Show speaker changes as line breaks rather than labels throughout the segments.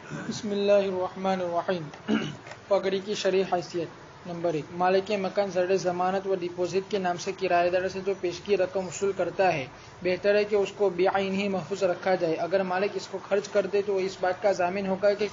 بسم اللہ الرحمن الرحیم۔ پگڑی کی شرعی حیثیت۔ نمبر 1، مالک مکان زر ضمانت و ڈپوزٹ کے نام سے کرایہ دار سے جو پیشگی رقم وصول کرتا ہے، بہتر ہے کہ اس کو بعینہ محفوظ رکھا جائے۔ اگر مالک اس کو خرچ کر دے تو وہ اس بات کا ضامن ہوگا کہ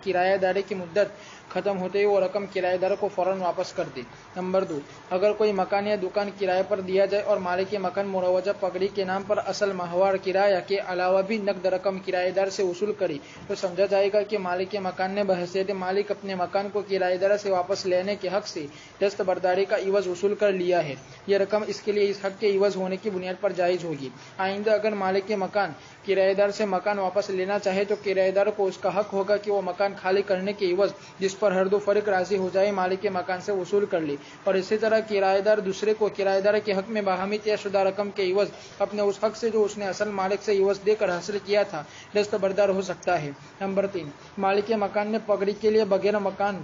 کرایہ داری کی مدت ختم ہوتے ہی وہ رقم کرایہ دار کو فوراً واپس کر دے۔ نمبر 2، اگر کوئی مکان یا دکان کرایہ پر دیا جائے اور مالک مکان مروجہ پگڑی کے نام پر اصل ماہوار کرایہ کے علاوہ بھی نقد رقم کرایہ دار سے وصول کرے تو سمجھا جائے گا کہ مالک مکان نے بحیثیت مالک اپنے مکان کو کرایہ دار سے واپس لینے کے حق سے دستبرداری کا عوض وصول کر لیا ہے۔ یہ رقم اس کے لیے اس حق کے عوض ہونے کی بنیاد پر جائز ہوگی۔ آئندہ اگر مالک مکان کرایہ دار سے مکان واپس لینا چاہے تو کرایہ دار کو اس کا حق ہوگا کہ وہ مکان خالی کرنے کے عوض جس پر ہر دو فریق راضی ہو جائے مالک مکان سے وصول کر لے، اور اسی طرح کرایہ دار دوسرے کو کرایہ دار کے حق میں باہمی طے شدہ رقم کے عوض اپنے اس حق سے جو اس نے اصل مالک سے عوض دے کر حاصل کیا تھا دستبردار ہو سکتا ہے۔ نمبر 3، مالک مکان نے پگڑی کے لیے بغیر مکان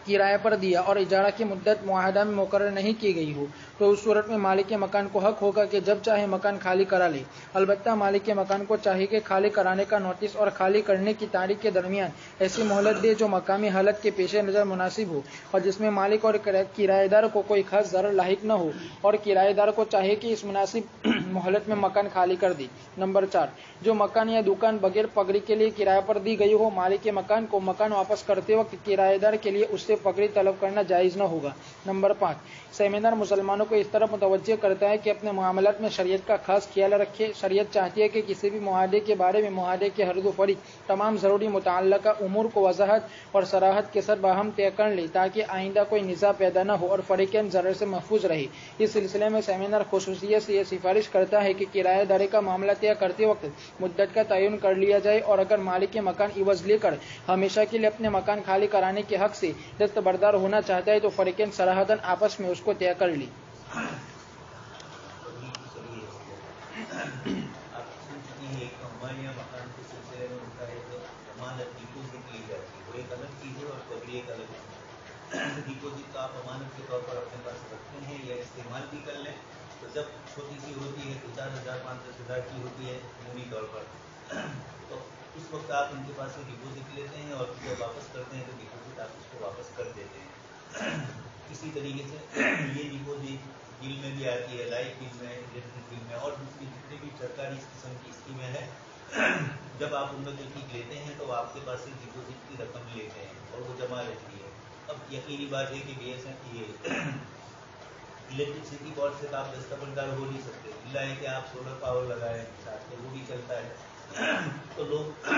کرایہ پر دیا اور اجارہ کی مدت معاہدہ میں مقرر نہیں کی گئی ہو تو اس صورت میں مالک مکان کو حق ہوگا کہ جب چاہے مکان خالی کرا لے۔ البتہ مالک مکان کو چاہیے کہ خالی کرانے کا نوٹس اور خالی کرنے کی تاریخ کے درمیان ایسی مہلت دے جو مقامی حالت کے پیش نظر مناسب ہو اور جس میں مالک اور کرایہ دار کو کوئی خاص ضرر لاحق نہ ہو، اور کرایہ دار کو چاہیے کہ اس مناسب مہلت میں مکان خالی کر دے۔ نمبر 4، جو مکان یا دکان بغیر پگڑی کے لیے کرایہ پر دی گئی ہو، مالک مکان کو مکان واپس کرتے وقت کرایہ دار کے لیے اس سے پگڑی طلب کرنا جائز نہ ہوگا۔ نمبر 5، سیمینار مسلمانوں کو اس طرف متوجہ کرتا ہے کہ اپنے معاملات میں شریعت کا خاص خیال رکھے۔ شریعت چاہتی ہے کہ کسی بھی معاہدے کے بارے میں معاہدے کے ہر دو فریق تمام ضروری متعلقہ امور کو وضاحت اور صراحت کے ساتھ باہم طے کر لیں تاکہ آئندہ کوئی نزاع پیدا نہ ہو اور فریقین ضرر سے محفوظ رہے۔ اس سلسلے میں سیمینار خصوصیت سے یہ سفارش کرتا ہے کہ کرایہ داری کا معاملہ طے کرتے وقت مدت کا تعین کر لیا جائے، اور اگر مالک مکان عوض لے کر ہمیشہ کے لیے اپنے مکان خالی کرانے کے حق سے دستبردار ہونا چاہتا ہے تو فریقین صراحتاً آپس میں اس کو طے کر لیں۔
ڈپوزٹ کا آپ امانت کے طور پر اپنے پاس رکھتے ہیں یا استعمال بھی کر لیں تو جب چھوٹی سی ہوتی ہے 2-4,000 5-10,000 کی ہوتی ہے عمومی طور پر، تو اس وقت آپ ان کے پاس سے ڈپوزٹ لیتے ہیں اور جب واپس کرتے ہیں تو ڈپوزٹ آپ اس کو واپس کر دیتے ہیں۔ اسی طریقے سے یہ ڈپوزٹ بل میں بھی آتی ہے، لائٹ بل میں، الیکٹرک بل میں اور دوسری جتنے بھی سرکاری قسم کی اسکیمیں ہیں، جب آپ ان میں کوئی چیز لیتے ہیں تو آپ کے پاس سے ڈپوزٹ کی رقم لیتے ہیں اور وہ جمع رہتی ہے۔ اب یقینی بات ہے کہ بی ایس این یہ الیکٹرسٹی بورڈ سے تو آپ دستبردار ہو نہیں سکتے، اللہ ہے کہ آپ سولر پاور لگائیں ساتھ میں، وہ بھی چلتا ہے، تو لوگ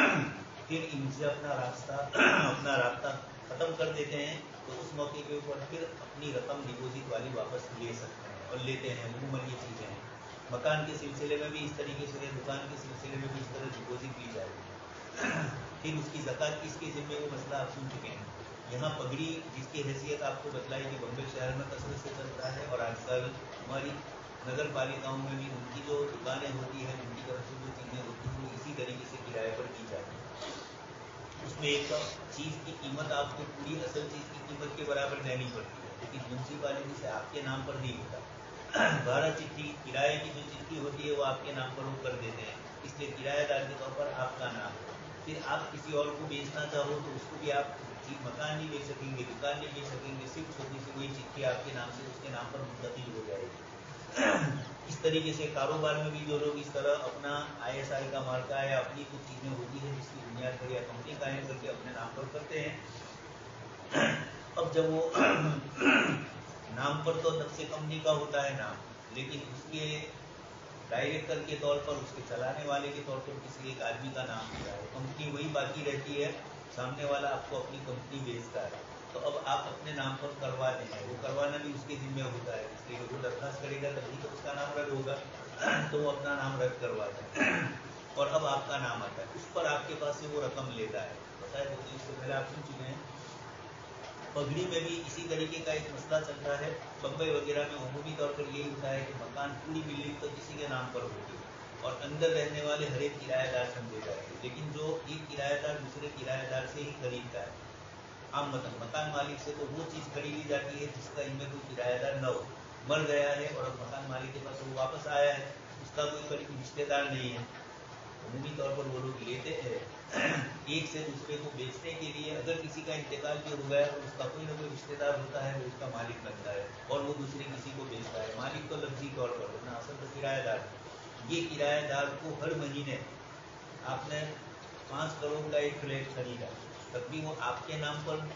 پھر ان سے اپنا رابطہ ختم کر دیتے ہیں، تو اس موقع کے اوپر پھر اپنی رقم ڈپوزٹ والی واپس لے سکتے ہیں اور لیتے ہیں۔ عموماً یہ چیزیں ہیں، مکان کے سلسلے میں بھی اس طریقے سے، دکان کے سلسلے میں بھی اس طرح ڈپوزٹ لی جائے گی، پھر اس کی زکوٰۃ کس کے ذمہ، وہ مسئلہ آپ سن چکے ہیں۔ یہاں پگڑی جس کی حیثیت آپ کو بتلائی کہ بمبئی شہر میں کثرت سے چلتا ہے، اور آج کل ہماری نگر پالیکاؤں میں بھی ان کی جو دکانیں ہوتی ہیں، ان کی طرف سے جو چیزیں ہوتی ہیں وہ اسی طریقے سے کرایہ پر دی جاتی ہیں۔ اس میں ایک چیز کی قیمت آپ کو پوری اصل چیز کی قیمت کے برابر دینی پڑتی ہے، لیکن میونسپلٹی سے آپ کے نام پر نہیں ہوتا۔ 12 چٹھی کرایے کی جو چٹھی ہوتی ہے وہ آپ کے نام پر وہ کر دیتے ہیں، اس لیے کرایہ دار کے طور پر آپ کا نام ہے۔ پھر آپ کسی اور کو بیچنا چاہو تو اس کو بھی آپ مکان نہیں بیچ سکیں گے، دکان نہیں بیچ سکیں گے، صرف چھوٹی سی وہی چٹھی آپ کے نام سے اس کے نام پر منتقل ہو جائے گی۔ اس طریقے سے کاروبار میں بھی جو لوگ اس طرح اپنا ISI کا مارکہ یا اپنی کچھ چیزیں ہوتی ہیں جس کی بنیاد پر یا کمپنی قائم کر کے اپنے نام پر کرتے ہیں، اب جب وہ نام پر تو نفس کمپنی کا ہوتا ہے نام، لیکن اس کے ڈائریکٹر کے طور پر، اس کے چلانے والے کے طور پر کسی ایک آدمی کا نام ہوتا ہے، کمپنی وہی باقی رہتی ہے، سامنے والا آپ کو اپنی کمپنی بیچتا ہے، تو اب آپ اپنے نام پر کرواتے ہیں، وہ کروانا بھی اس کے ذمہ ہوتا ہے، اس لیے وہ درخواست کرے گا تبھی تو اس کا نام رد ہوگا، تو وہ اپنا نام رد کرواتا ہے اور اب آپ کا نام آتا ہے، اس پر آپ کے پاس سے وہ رقم لیتا ہے۔ بتائے اس سے پہلے آپ سن چکے ہیں۔ پگڑی میں بھی اسی طریقے کا ایک مسئلہ چل رہا ہے، بمبئی وغیرہ میں عمومی طور پر یہی ہوتا ہے کہ مکان پوری بلڈنگ تو کسی کے نام پر ہوتی ہے اور اندر رہنے والے ہر ایک کرایہ دار سمجھے جائیں گے، لیکن جو ایک کرایہ دار دوسرے کرایہ دار سے ہی خریدتا ہے، عام مکان مالک سے تو وہ چیز خریدی جاتی ہے جس کا ان میں کوئی کرایہ دار نہ ہو، مر گیا ہے اور اب مکان مالک کے پاس وہ واپس آیا ہے، اس کا کوئی رشتے دار نہیں ہے، عمومی طور پر وہ لوگ لیتے ہیں۔ ایک एक से दूसरे को बेचने के लिए अगर किसी का इंतकाल भी हो गया तो उसका कोई ना कोई रिश्तेदार होता है, वो उसका मालिक बनता है और वो दूसरे किसी को बेचता है। मालिक तो लफ्जी तौर पर होना, असल तो किराएदार। ये किराएदार को हर महीने आपने 5 करोड़ का एक फ्लैट खरीदा, तब भी वो आपके नाम पर,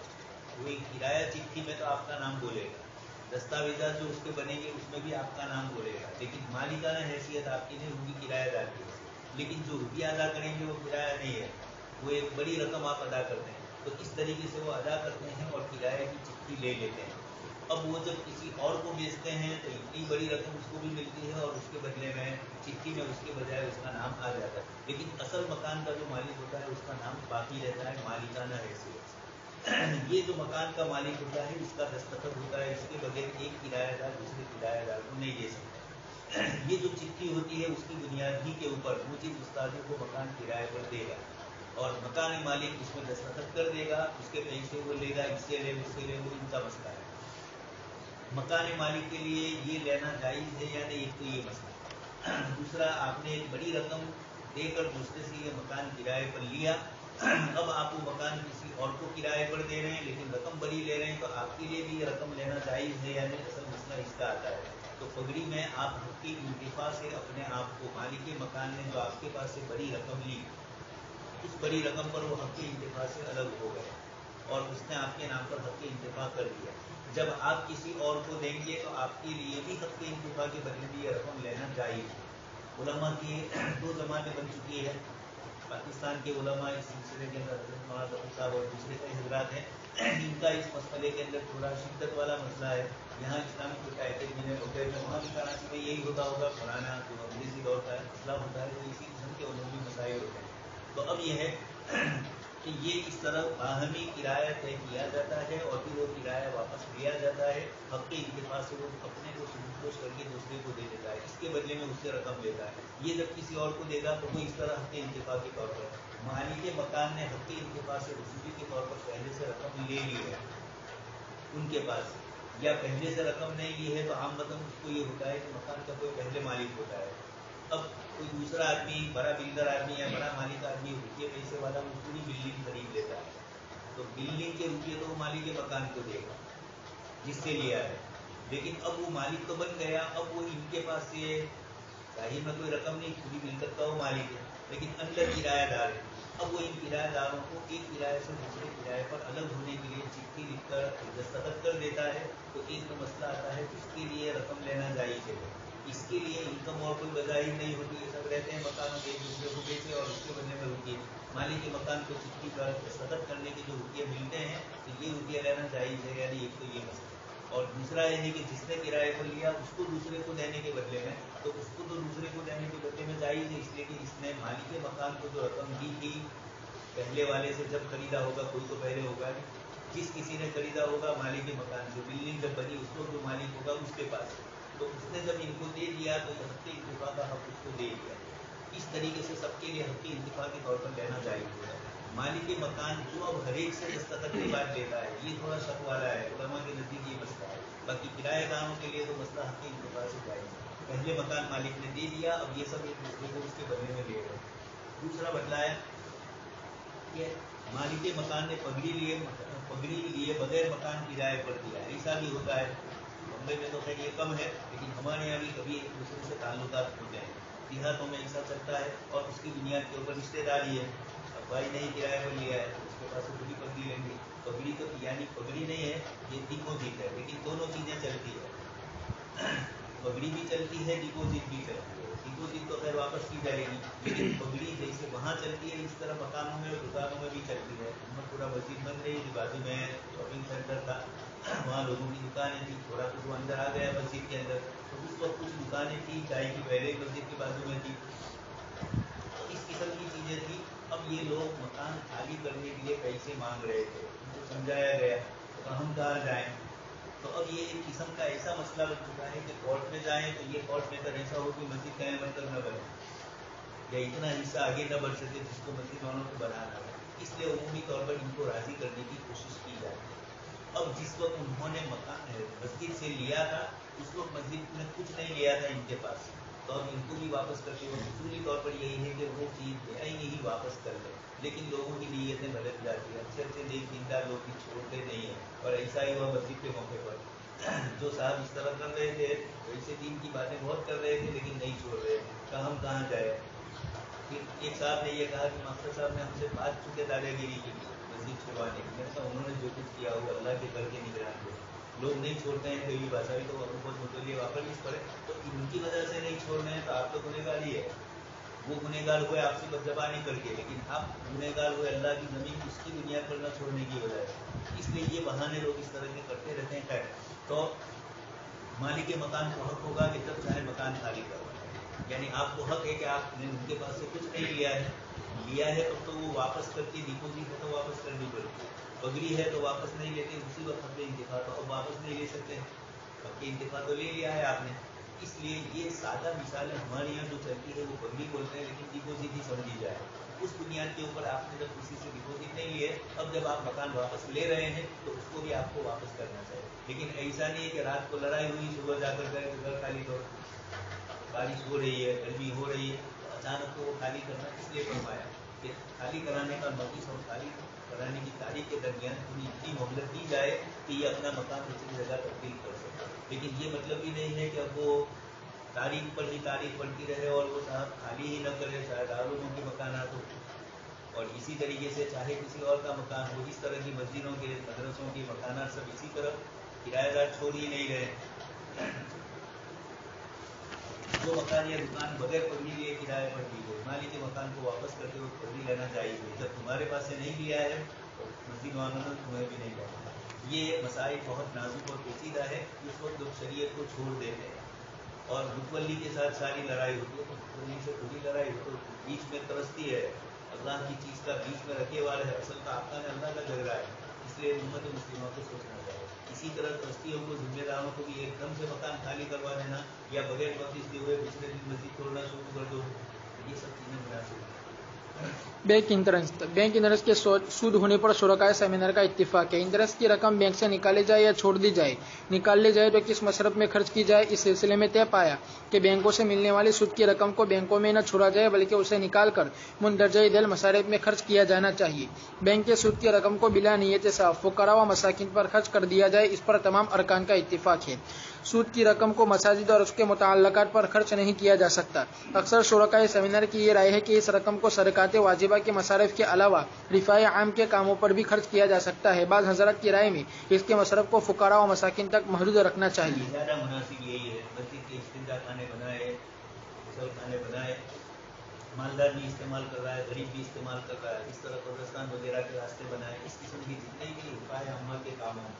वो एक किराया चिट्ठी में तो आपका नाम बोलेगा, दस्तावेजा जो उसके बनेंगे उसमें भी आपका नाम बोलेगा, लेकिन मालिकाना हैसियत आपकी नहीं होगी, किराएदार की। लेकिन जो रुपया अदा करेंगे वो किराया नहीं है, वो एक बड़ी रकम आप अदा करते हैं। तो इस तरीके से वो अदा करते हैं और किराए की चिट्ठी ले लेते हैं। अब वो जब किसी और को बेचते हैं तो इतनी बड़ी रकम उसको भी मिलती है और उसके बदले में चिट्ठी में उसके बजाय उसका नाम आ जाता है, लेकिन असल मकान का जो मालिक होता है उसका नाम बाकी रहता है मालिकाना हैसियत। ये जो मकान का मालिक होता है इसका दस्तखत होता है, इसके बगैर एक किराएदार दूसरे किराएदार को नहीं दे सकता। ये जो चिट्ठी होती है उसकी बुनियादी के ऊपर मुझिब उस्तादों को मकान किराए पर देगा और मकान मालिक उसमें दस्तखत कर देगा, उसके पैसे वो लेगा, इससे ले उससे ले, वो इनका मसला है। मकान मालिक के लिए ये लेना जायज़ है या नहीं, एक तो ये मसला। दूसरा, आपने एक बड़ी रकम देकर दूसरे से ये मकान किराए पर लिया, अब आप वो मकान किसी और को किराए पर दे रहे हैं लेकिन रकम बड़ी ले रहे हैं, तो आपके लिए भी ये रकम लेना जायज़ है या नहीं, असल मसला इसका आता है। तो पगड़ी में आप हक़ इंतिफा से अपने आप को, मालिक मकान ने जो आपके पास से बड़ी रकम ली, उस बड़ी रकम पर वो हक़ इंतिफा से अलग हो गए और उसने आपके नाम पर हक़ इंतिफा कर दिया। जब आप किसी और को देंगे तो आपके लिए भी हक़ इंतिफा के बदले भी ये रकम लेना जायज़ है। उलमा की 2 जमाने बन चुकी है। पाकिस्तान के उलमा इस सिलसिले के अंदर हज़रत मौलाना ज़फ़र साहब और दूसरे कई हज़रात हैं, इनका इस मसले के अंदर थोड़ा शिद्दत वाला मसला है। यहाँ इस्लामिक एकेडमी में होते हैं, वहाँ भी कराची में यही होता होगा, पुराना जो अंग्रेज़ी दौर का मसला होता है, तो इसी किस्म के उन्होंने मसाइल होते हैं। तो अब यह है कि ये इस तरह बाहमी किराया तय किया जाता है और फिर वो किराया वापस लिया जाता है, हक़ इंतिफा से वो अपने को सुदोष करके दूसरे को दे देता है, इसके बदले में उससे रकम लेता है। ये जब किसी और को देगा तो वो इस तरह हक़ इंतिफा के तौर पर, मालिक मकान ने हक़ इंतिफा से वसूली के तौर पर पहले से रकम ले ली है उनके पास, या पहले से रकम नहीं ली है तो आम मतलब उसको ये होता है कि मकान का कोई पहले मालिक होता है। अब कोई दूसरा आदमी, बड़ा बिल्डर आदमी या बड़ा मालिक आदमी, रुपये पैसे वाला, वो पूरी बिल्डिंग खरीद लेता है, तो बिल्डिंग के रुपये तो वो मालिक मकान को देगा जिससे लिया है। लेकिन अब वो मालिक तो बन गया, अब वो इनके पास से जाहिर में कोई रकम नहीं, पूरी मिलकत का वो मालिक है, लेकिन अंदर किराएदार है। अब वो इन किराएदारों को एक किराए से दूसरे किराए पर अलग होने के लिए चिट्ठी लिखकर दस्तखत कर देता है। तो एक तो मसला आता है, उसके लिए रकम लेना जायज़ है, इसके लिए इनकम और कोई वजह नहीं होती है, सब रहते हैं मकानों के एक दूसरे को बेचे और उसके बदले में रुपये, मालिक के मकान को चिट्ठी पर दस्तखत करने के जो रुपये मिलते हैं, तो ये रुपया लेना जायज़ है यानी एक तो ये मसला। और दूसरा ये है कि जिसने किराए पर लिया उसको दूसरे को देने के बदले में, तो उसको तो दूसरे को देने के बदले में जायज़ है, इसलिए कि इसने मालिक के मकान को जो रकम दी थी पहले वाले से जब खरीदा होगा, कोई तो पहले होगा, जिस किसी ने खरीदा होगा मालिक के मकान से, बिल्डिंग जब बनी उसको जो मालिक होगा उसके पास, तो उसने जब इनको दे दिया तो हक़ इंतिफा का हक़ उसको दे दिया। इस तरीके से सबके लिए हक़ इंतिफा के तौर पर लेना जायज़ होगा। मालिक मकान जो अब हर एक से दस्तखत के बाद लेता है, ये थोड़ा शक वाला है, उलमा के नज़दीक ये मसला है। बाकी किराएदारों के लिए तो मसला हक़ इंतिफा से जायज़ है, पहले मकान मालिक ने दे दिया, अब ये सब एक दूसरे को उसके बदले में ले रहे हैं। दूसरा बतलाया कि मालिक मकान ने पगड़ी लिए बगैर मकान किराए पर दिया, ऐसा भी होता है। बम्बई में तो खैर ये कम है, लेकिन हमारे यहाँ भी कभी एक दूसरे से ताल्लुकात होते हैं, देहातों में ऐसा चलता है और उसकी बुनियाद के ऊपर रिश्तेदारी है। अब भाई नहीं किराए पर लिया है तो उसके पास से पूरी पगड़ी लेंगे, पगड़ी तो यानी पगड़ी नहीं है, ये डिपोजिट है, लेकिन दोनों चीज़ें चलती है, पगड़ी भी चलती है, डिपोजिट भी चलती है। डिपोजिट तो खैर वापस की जाएगी, लेकिन पगड़ी जैसे वहाँ चलती है इस तरह मकानों में और दुकानों में भी चलती है। थोड़ा मस्जिद बन रही थी, बाजू में शॉपिंग सेंटर था, वहाँ लोगों की दुकानें थी, थोड़ा कुछ वो अंदर आ गया मस्जिद के अंदर, तो उस वक्त कुछ दुकानें थी, चाय की पहले ही मस्जिद के बाजू में थी, तो इस किस्म की चीज़ें थी। अब ये लोग मकान खाली करने के लिए पैसे मांग रहे थे, उनको समझाया गया तो हम कहाँ जाएँ। तो अब ये एक किस्म का ऐसा मसला बन चुका है कि कोर्ट में जाएँ तो ये कोर्ट में कर ऐसा हो कि मस्जिद का मतलब न बने या इतना हिस्सा आगे न बढ़ सके जिसको मस्जिद वालों को बनाना है, इसलिए उमूमी तौर पर इनको राज़ी करने की कोशिश की जाती है। अब जिस वक्त उन्होंने मकान मस्जिद से लिया था उस वक्त मस्जिद में कुछ नहीं लिया था इनके पास, तो अब इनको भी वापस करते वक्त उसूली तौर पर यही है कि वो चीज़ आएंगे ही वापस कर लें, लेकिन लोगों की नीयतें बदल जाती है। अच्छे अच्छे नेक दीनदार लोग भी छोड़ते नहीं हैं, और ऐसा ही हुआ मस्जिद के मौके पर जो साहब इस तरह कर रहे थे, वैसे दीन की बातें बहुत कर रहे थे लेकिन नहीं छोड़ रहे थे। हम कहाँ जाए। फिर एक साहब ने ये कहा कि मास्टर साहब ने हमसे 5 चुके दादागिरी की मस्जिद छुड़वाने की। मैंने कहा उन्होंने जो कुछ किया वो अल्लाह के घर के निगरान को लोग नहीं छोड़ते हैं, कई भाषा भी तो बहुत मुतलिए वापस पड़े, तो इनकी वजह से नहीं छोड़ रहे हैं, तो आप तो गुनहगार ही है। वो गुनहगार हुए आपसे बदजबानी करके, लेकिन आप गुनहगार हुए अल्लाह की ज़मीन उसकी बुनियाद पर न छोड़ने की वजह से। इसलिए ये बहाने लोग इस तरह के करते रहते हैं। खैर, तो मालिक के मकान को हक होगा कि जब चाहे मकान खाली करवाए, यानी आपको हक है कि आपने उनके पास से कुछ नहीं लिया है तो वो वापस करके, डिपोजिट है तो वापस करनी पड़ती है, पगड़ी है तो वापस नहीं लेते, उसी वक्त हक इंतफा तो अब वापस नहीं ले सकते, हक इंतफा तो ले लिया है आपने। इसलिए ये सादा मिसालें हमारे यहाँ जो चलती है वो पगड़ी बोलते हैं, लेकिन डिपोजिट ही समझी जाए। उस बुनियाद के ऊपर आपने जब किसी से डिपोजिट नहीं लिए, अब जब आप मकान वापस ले रहे हैं तो उसको भी आपको वापस करना चाहिए। लेकिन ऐसा नहीं है कि रात को लड़ाई हुई, सुबह जाकर गए तो घर खाली करो, बारिश हो रही है, गर्मी हो रही है, तो अचानक को वो खाली करना इसलिए फरमाया कि खाली कराने का नोटिस और खाली कराने की तारीख के दरमियान पूरी इतनी मोहलत दी जाए कि ये अपना मकान दूसरी जगह तब्दील कर सके। लेकिन ये मतलब ही नहीं है कि अब वो तारीख पर ही तारीख बढ़ती रहे और वो साहब खाली ही न करे, शायद आलूमों के मकान हो। और इसी तरीके से चाहे किसी और का मकान हो, इस तरह की मस्जिदों के, मदरसों के मकान सब इसी तरह किराएदार छोड़ ही नहीं रहे। जो मकान या दुकान बगैर पगड़ी लिए किराए पर दी गई, मालिक के मकान को वापस करते हुए पगड़ी लेना चाहिए। जब तुम्हारे पास से नहीं लिया है तो मस्जिद वालों ने तुम्हें भी नहीं लिया। ये मसाइल बहुत नाजुक और पेचीदा है। उस वक्त लोग शरीयत को छोड़ देते हैं और मुतवल्ली के साथ सारी लड़ाई होती है, तो मुतवल्ली से खुली लड़ाई हो तो बीच में तरसती है, अल्लाह की चीज़ का बीच में रखे वाले है, असल का आपका ने अल्लाह का झगड़ा है। इसलिए उम्मत मुस्लिमों को सोचना चाहिए। इसी तरह ट्रस्टियों को, जिम्मेदारों को भी एकदम से मकान खाली करवा देना या बगैर नोटिस दिए हुए पिछले दिन मस्जिद तोड़ना शुरू कर दो, ये सब चीज़ें मुनासिब हैं।
बैंक इंटरेस्ट के सूद होने पर शुरकाए सेमिनार का इत्तिफाक है। इंटरेस्ट की रकम बैंक से निकाली जाए या छोड़ दी जाए, निकाल ली जाए तो किस मशरब में खर्च की जाए, इस सिलसिले में तय पाया कि बैंकों से मिलने वाली सूद की रकम को बैंकों में न छोड़ा जाए बल्कि उसे निकाल कर मुंदरजे दिल मसारिफ में खर्च किया जाना चाहिए। बैंक के सूद की रकम को बिला नीयत साफ फुकरा व मसाकिन पर खर्च कर दिया जाए, इस पर तमाम अरकान का इत्तिफाक है। सूद की रकम को मसाजिद और उसके मुताल्लकात पर खर्च नहीं किया जा सकता। अक्सर शुरकाए सेमिनार की ये राय है कि इस रकम को सरकात वाजिबा के मसारिफ के अलावा रिफाए आम के कामों पर भी खर्च किया जा सकता है। बाज़ हज़रत की राय में इसके मसरफ को फुकरा व मसाकिन तक महदूद रखना चाहिए।
ज़्यादा मुनासिब यही है, मस्जिद के इस्तिंजा खाने बनाए, गुसल खाने बनाए, मालदार भी इस्तेमाल कर रहा है, गरीब भी इस्तेमाल कर रहा है, इस तरह कब्रिस्तान वगैरह के रास्ते बनाए, इस किस्म की जितने भी रिफाए आमा के काम हैं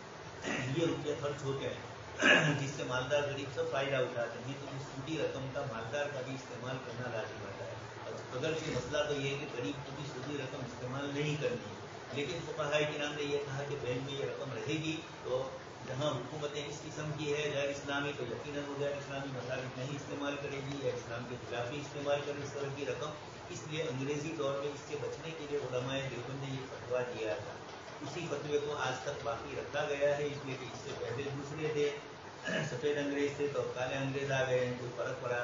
ये रुपये खर्च होते हैं, जिससे मालदार गरीब सब फ़ायदा उठाते हैं। तो इस सूदी रकम का मालदार का भी इस्तेमाल करना लाजिम होता है। अगर से मसला तो ये है कि गरीब को भी सूदी रकम इस्तेमाल नहीं करनी है, लेकिन फुक़हा किराम ने यह कहा कि बैंक में ये रकम रहेगी, तो जहाँ हुकूमतें इस किस्म की है गैर इस्लामी, तो यकीनन वो गैर इस्लामी मसालिक नहीं इस्तेमाल करेगी या इस्लाम के खिलाफ ही इस्तेमाल करे इस तरह की रकम। इसलिए अंग्रेज़ी दौर में इससे बचने के लिए उलमाए देवबंद ने ये फतवा दिया था। उसी फतवे को आज तक बाकी रखा गया है, इसलिए कि इससे पहले दूसरे थे, सफ़ेद अंग्रेज़ थे, तो काले अंग्रेज़ आ गए हैं, कोई फ़र्क पड़ा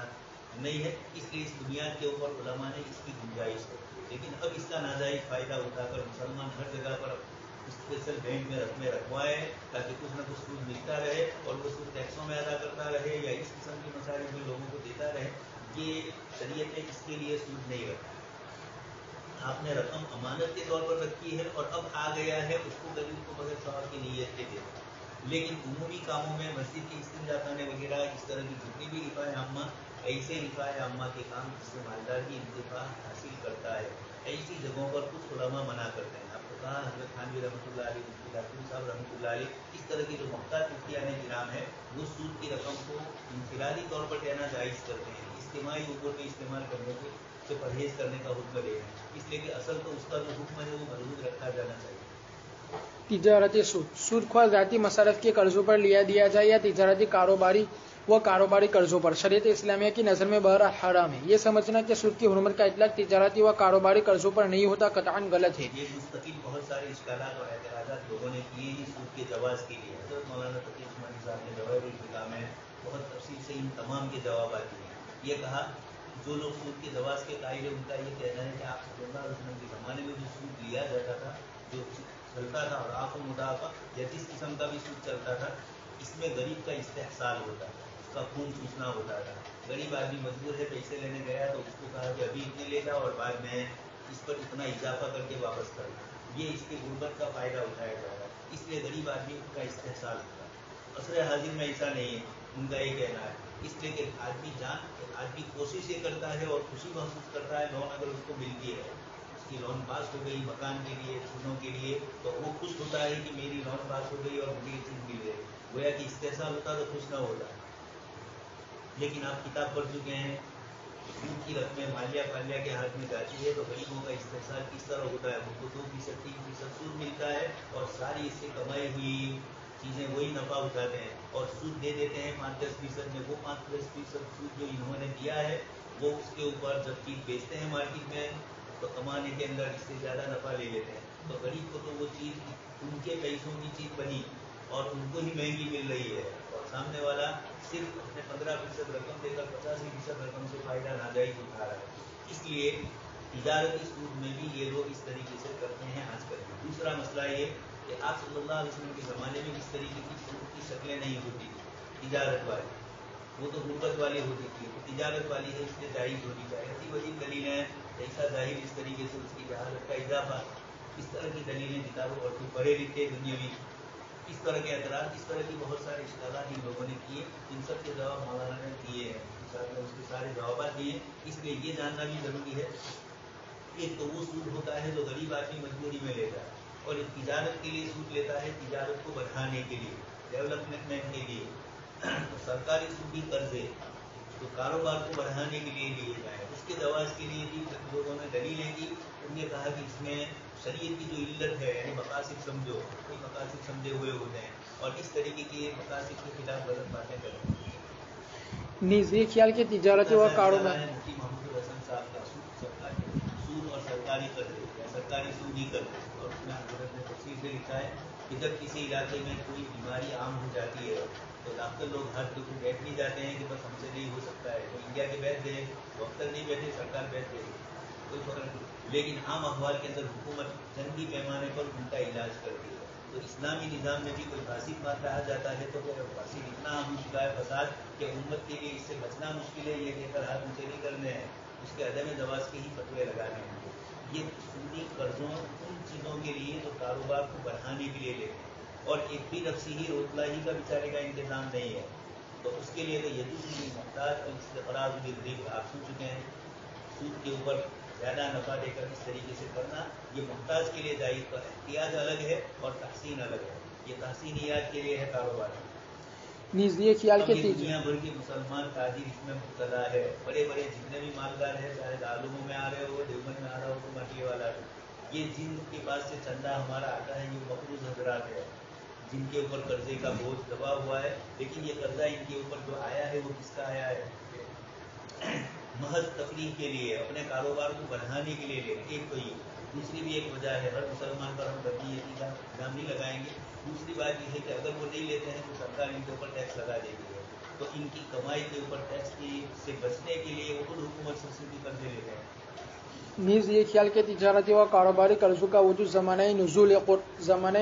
नहीं है। इसलिए इस बुनियाद के ऊपर उलमा ने इसकी गुंजाइश कर दी। लेकिन अब इसका नाजायज़ फ़ायदा उठाकर मुसलमान हर जगह पर स्पेशल बैंक में रकमें रखवाए ताकि कुछ न कुछ सूद मिलता रहे और वो सूद टैक्सों में अदा करता रहे या इस किस्म की मसाइल में लोगों को देता रहे। ये शरीयत ने इसके लिए सूद नहीं रखा। आपने रकम अमानत के तौर पर रखी है और अब आ गया है उसको गरीब को बगैर सवाल की नीयत के देते। लेकिन उमूमी कामों में मस्जिद के इस्तिंजा खाने वगैरह इस तरह की जितनी भी रिफाए आम्मा, ऐसे रिफाए आम्मा के काम जिससे मालदार की इंतफा हासिल करता है, ऐसी जगहों पर कुछ उलमा मना करते हैं। आपको कहा हज़रत थानवी रहमतुल्लाह अलैह, मुफ्ती दाखिल साहब रहमतुल्लाह अलैह, इस तरह की जो मुख्तार मुफ्तियाने किराम है वो सूद की रकम को इंफिरादी तौर पर देना जायज़ करते हैं, इज्तिमाई उमूर में इस्तेमाल करने से परहेज़ करने का हुक्म दे रहे हैं। इसलिए कि असल तो उसका जो हुक्म है वो मरबूत रखा जाना चाहिए।
तिजारती सूद ख्वाह ज़ाती मसारफ के कर्जों पर लिया दिया जाए या तिजारती कारोबारी कर्जों पर शरीयत इस्लामिया की नज़र में बहरहाल हराम है। ये समझना कि सूद की हुर्मत का इतलाक तिजारती व कारोबारी कर्जों पर नहीं होता कतअन गलत है।
ये मुस्तकिल बहुत सारे इश्कालात और एतराज़ात लोगों ने किए हैं सूद के जवाज़ के लिए। हज़रत मौलाना तकी उस्मानी साहब ने जवाहिरुल फ़िक़ह में बहुत तफसील से इन तमाम के जवाब दिए हैं। یہ کہا جو لوگ سود کے جواز کے قائل ہیں، ان کا یہ کہنا ہے کہ آپ صلی اللہ علیہ وسلم کے زمانے میں جو سود لیا جاتا تھا، جو چلتا تھا، اور آپ مدافع یا جس قسم کا بھی سود چلتا تھا، اس میں غریب کا استحصال ہوتا تھا، اس کا خون چوسنا ہوتا تھا. غریب آدمی مجبور ہے، پیسے لینے گیا تو اس کو کہا کہ ابھی اتنے لے جاؤ اور بعد میں اس پر اتنا اضافہ کر کے واپس کر دو. یہ اس کی غربت کا فائدہ اٹھایا جا رہا ہے، اس لیے غریب آدمی کا استحصال ہوتا ہے. عصر حاضر میں ایسا نہیں ہے، ان کا یہ کہنا ہے. اس لیے کہ آدمی کوشش یہ کرتا ہے اور خوشی محسوس کرتا ہے لون اگر اس کو ملتی ہے، اس کی لون پاس ہو گئی مکان کے لیے، چیزوں کے لیے، تو وہ خوش ہوتا ہے کہ میری لون پاس ہو گئی اور مجھے یہ چیز مل گئی. گویا کہ استحصال ہوتا تو خوش نہ ہوتا. لیکن آپ کتاب پڑھ چکے ہیں، سود کی رقمیں مالیہ پالیہ کے ہاتھ میں جاتی ہے تو غریبوں کا استحصال کس طرح ہوتا ہے. ان کو 2%، 3% سود ملتا ہے اور ساری اس سے کمائی ہوئی چیزیں وہی نفع اٹھاتے ہیں اور سود دے دیتے ہیں 5-10% میں. وہ 5-10% سود جو انہوں نے دیا ہے وہ اس کے اوپر جب چیز بیچتے ہیں مارکیٹ میں تو کمانے کے اندر اس سے زیادہ نفع لے لیتے ہیں. تو غریب کو تو وہ چیز ان کے پیسوں کی چیز بنی اور ان کو ہی مہنگی مل رہی ہے، اور سامنے والا صرف اپنے 15% رقم دے کر 85% رقم سے فائدہ ناجائز اٹھا رہا ہے. اس لیے تجارتی سود میں بھی یہ لوگ اس طریقے سے کرتے ہیں آج کل. دوسرا مسئلہ یہ کہ آپ صلی اللہ علیہ وسلم کے زمانے میں اس طریقے کی سود کی شکلیں نہیں ہوتی تھی تجارت والی. وہ تو غربت والی ہوتی تھی، تجارت والی ہے اس لیے جائز ہونی چاہیے. ایسی وجہ دلیلیں ایسا ظاہر اس طریقے سے اس کی جہالت کا اضافہ، اس طرح کی دلیلیں کتابوں اور پڑھے لکھے دنیاوی اس طرح کے اعتراض، اس طرح کی بہت سارے اشکالات ان لوگوں نے کیے. ان سب کے جواب مولانا نے دیے ہیں، اس کے سارے جوابات دیے. اس لیے یہ جاننا بھی ضروری ہے ایک تو وہ سود ہوتا ہے جو غریب آدمی مجبوری میں لیتا ہے، اور ایک تجارت کے لیے سود لیتا ہے، تجارت کو بڑھانے کے لیے، ڈیولپمنٹ کے لیے. سرکاری سودی قرضے تو کاروبار کو بڑھانے کے لیے لیے جائیں. اس کے جواز کے لیے بھی لوگوں نے دلیلیں کی. انہوں نے کہا کہ اس میں شریعت کی جو علت ہے، یعنی مقاصد سمجھو، کوئی مقاصد سمجھے ہوئے ہوتے ہیں اور اس طریقے کی مقاصد کے خلاف غلط باتیں کرتے ہیں.
نیز یہ خیال کہ تجارتی و کاروبار
مفتی محمود حسن صاحب کا سود اور سرکاری قرضے یا سرکاری سودی قرضے، اور اس میں حضرت نے تفصیل سے لکھا ہے کہ جب کسی علاقے میں کوئی بیماری عام ہو جاتی ہے تو ڈاکٹر لوگ ہر دن بیٹھ نہیں جاتے ہیں کہ بس ہم سے نہیں ہو سکتا ہے. تو انڈیا کے بیٹھ گئے، ڈاکٹر نہیں بیٹھے، سرکار بیٹھ گئی، کوئی فرق نہیں. لیکن عام احوال کے اندر حکومت جنگی پیمانے پر ان کا علاج کرتی ہے. تو اسلامی نظام میں بھی کوئی فاسد بات رہا جاتا ہے تو فاسد اتنا عام ہو چکا ہے فساد کہ امت کے لیے اس سے بچنا مشکل ہے. یہ کہہ کر ہاتھ اونچے نہیں کرنے ہیں، اس کے عدم جواز کے ہی فتوے لگانے ہیں. یہ سودی قرضوں ان چیزوں کے لیے جو کاروبار کو بڑھانے کے لیے لیتے ہیں، اور ایک بھی نفسی ہی روزلہ ہی کا بیچارے کا انتظام نہیں ہے تو اس کے لیے تو یہ دوسری محتاج اور استقراض بھی غریب آپ سن چکے ہیں. سود کے اوپر زیادہ نفع دے کر اس طریقے سے کرنا یہ محتاج کے لیے جائز پر احتیاج الگ ہے اور تحسین الگ ہے. یہ تحسینیات کے لیے ہے کاروبار.
نیز یہ خیال کہ
دنیا بھر کے مسلمان تاجر اس میں مبتلا ہے. بڑے بڑے جتنے بھی مالدار ہیں، چاہے دارالعلوموں میں آ رہے ہو، دیوبند میں آ رہا ہو، تو مٹی والا ہے، یہ جن کے پاس سے چندہ ہمارا آتا ہے یہ مقروض حضرات ہے جن کے اوپر قرضے کا بوجھ دبا ہوا ہے. لیکن یہ قرضہ ان کے اوپر جو آیا ہے وہ کس کا آیا ہے؟ محض تفریح کے لیے، اپنے کاروبار کو بڑھانے کے لیے لے. ایک تو یہ. دوسری بھی ایک وجہ ہے، ہر مسلمان پر ہم بدنیتی کا الزام نہیں لگائیں گے. دوسری بات یہ ہے کہ اگر وہ نہیں لیتے ہیں تو سرکار ان کے اوپر ٹیکس لگا دیتی ہے، تو ان کی کمائی کے اوپر ٹیکس سے بچنے کے لیے وہ خود حکومت سے سودی قرضے لیتے ہیں.
نیز یہ خیال کہ تجارتی و کاروباری قرضوں کا وجود زمانہ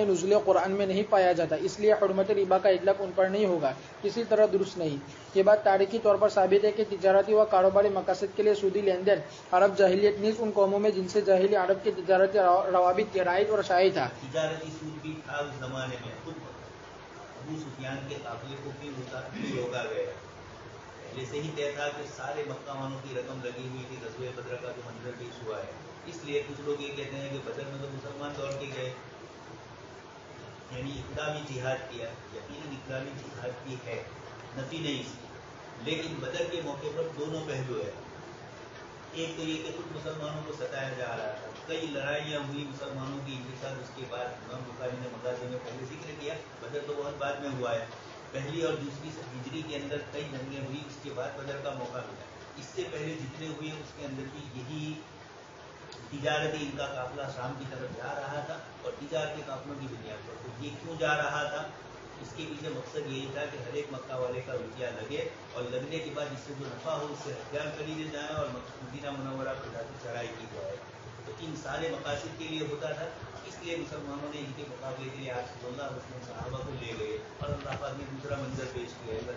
نزول قرآن میں نہیں پایا جاتا، اس لیے حرمت ربا کا اطلاق ان پر نہیں ہوگا. اسی طرح درست نہیں. یہ بات تاریخی طور پر ثابت ہے کہ تجارتی و کاروباری مقاصد کے لیے سودی لین دین عرب جاہلیت نیز ان قوموں میں جن سے جاہلی عرب کے تجارتی روابط رائج اور شائع تھا.
تجارتی سود بھی تھا اس زمانے میں. خود ابو سفیان کے قافلے کو بھی روکا گیا. پہلے سے ہی طے تھا کہ سارے مکہ والوں کی رقم لگی ہوئی تھی. غزوہ بدر کا جو منظر پیش ہوا ہے، اس لیے کچھ لوگ یہ کہتے ہیں کہ بدر میں تو مسلمان دوڑ کے گئے، یعنی اقدامی جہاد کیا. یقیناً اقدامی جہاد کی ہے، نفی نہیں اس کی، لیکن بدر کے موقع پر دونوں پہلو ہے. ایک تو یہ کہ خود مسلمانوں کو ستایا جا رہا تھا، کئی لڑائیاں ہوئی مسلمانوں کی ان کے ساتھ. اس کے بعد امام بخاری نے مغازی میں پہلے ذکر کیا، بدر تو بہت بعد میں ہوا ہے. پہلی اور دوسری ہجری کے اندر کئی جنگیں ہوئی، اس کے بعد بدر کا موقع ملا. اس سے پہلے جتنے ہوئے اس کے اندر بھی یہی تجارتی ان کا قافلہ شام کی طرف جا رہا تھا اور تجارتی قافلوں کی بنیاد پر. تو یہ کیوں جا رہا تھا؟ اس کے پیچھے مقصد یہی تھا کہ ہر ایک مکہ والے کا روپیہ لگے اور لگنے کے بعد اس سے جو نفع ہو اس سے ہتھیار خریدے جائیں اور مدینہ منورہ پر جا کے چڑھائی کی جائے. تو ان سارے مقاصد کے لیے ہوتا تھا. اس لیے مسلمانوں نے ان کے مقابلے کے لیے آپ صلی اللہ علیہ وسلم صحابہ کو لے گئے اور اللہ پاک نے دوسرا منظر پیش کیا ہے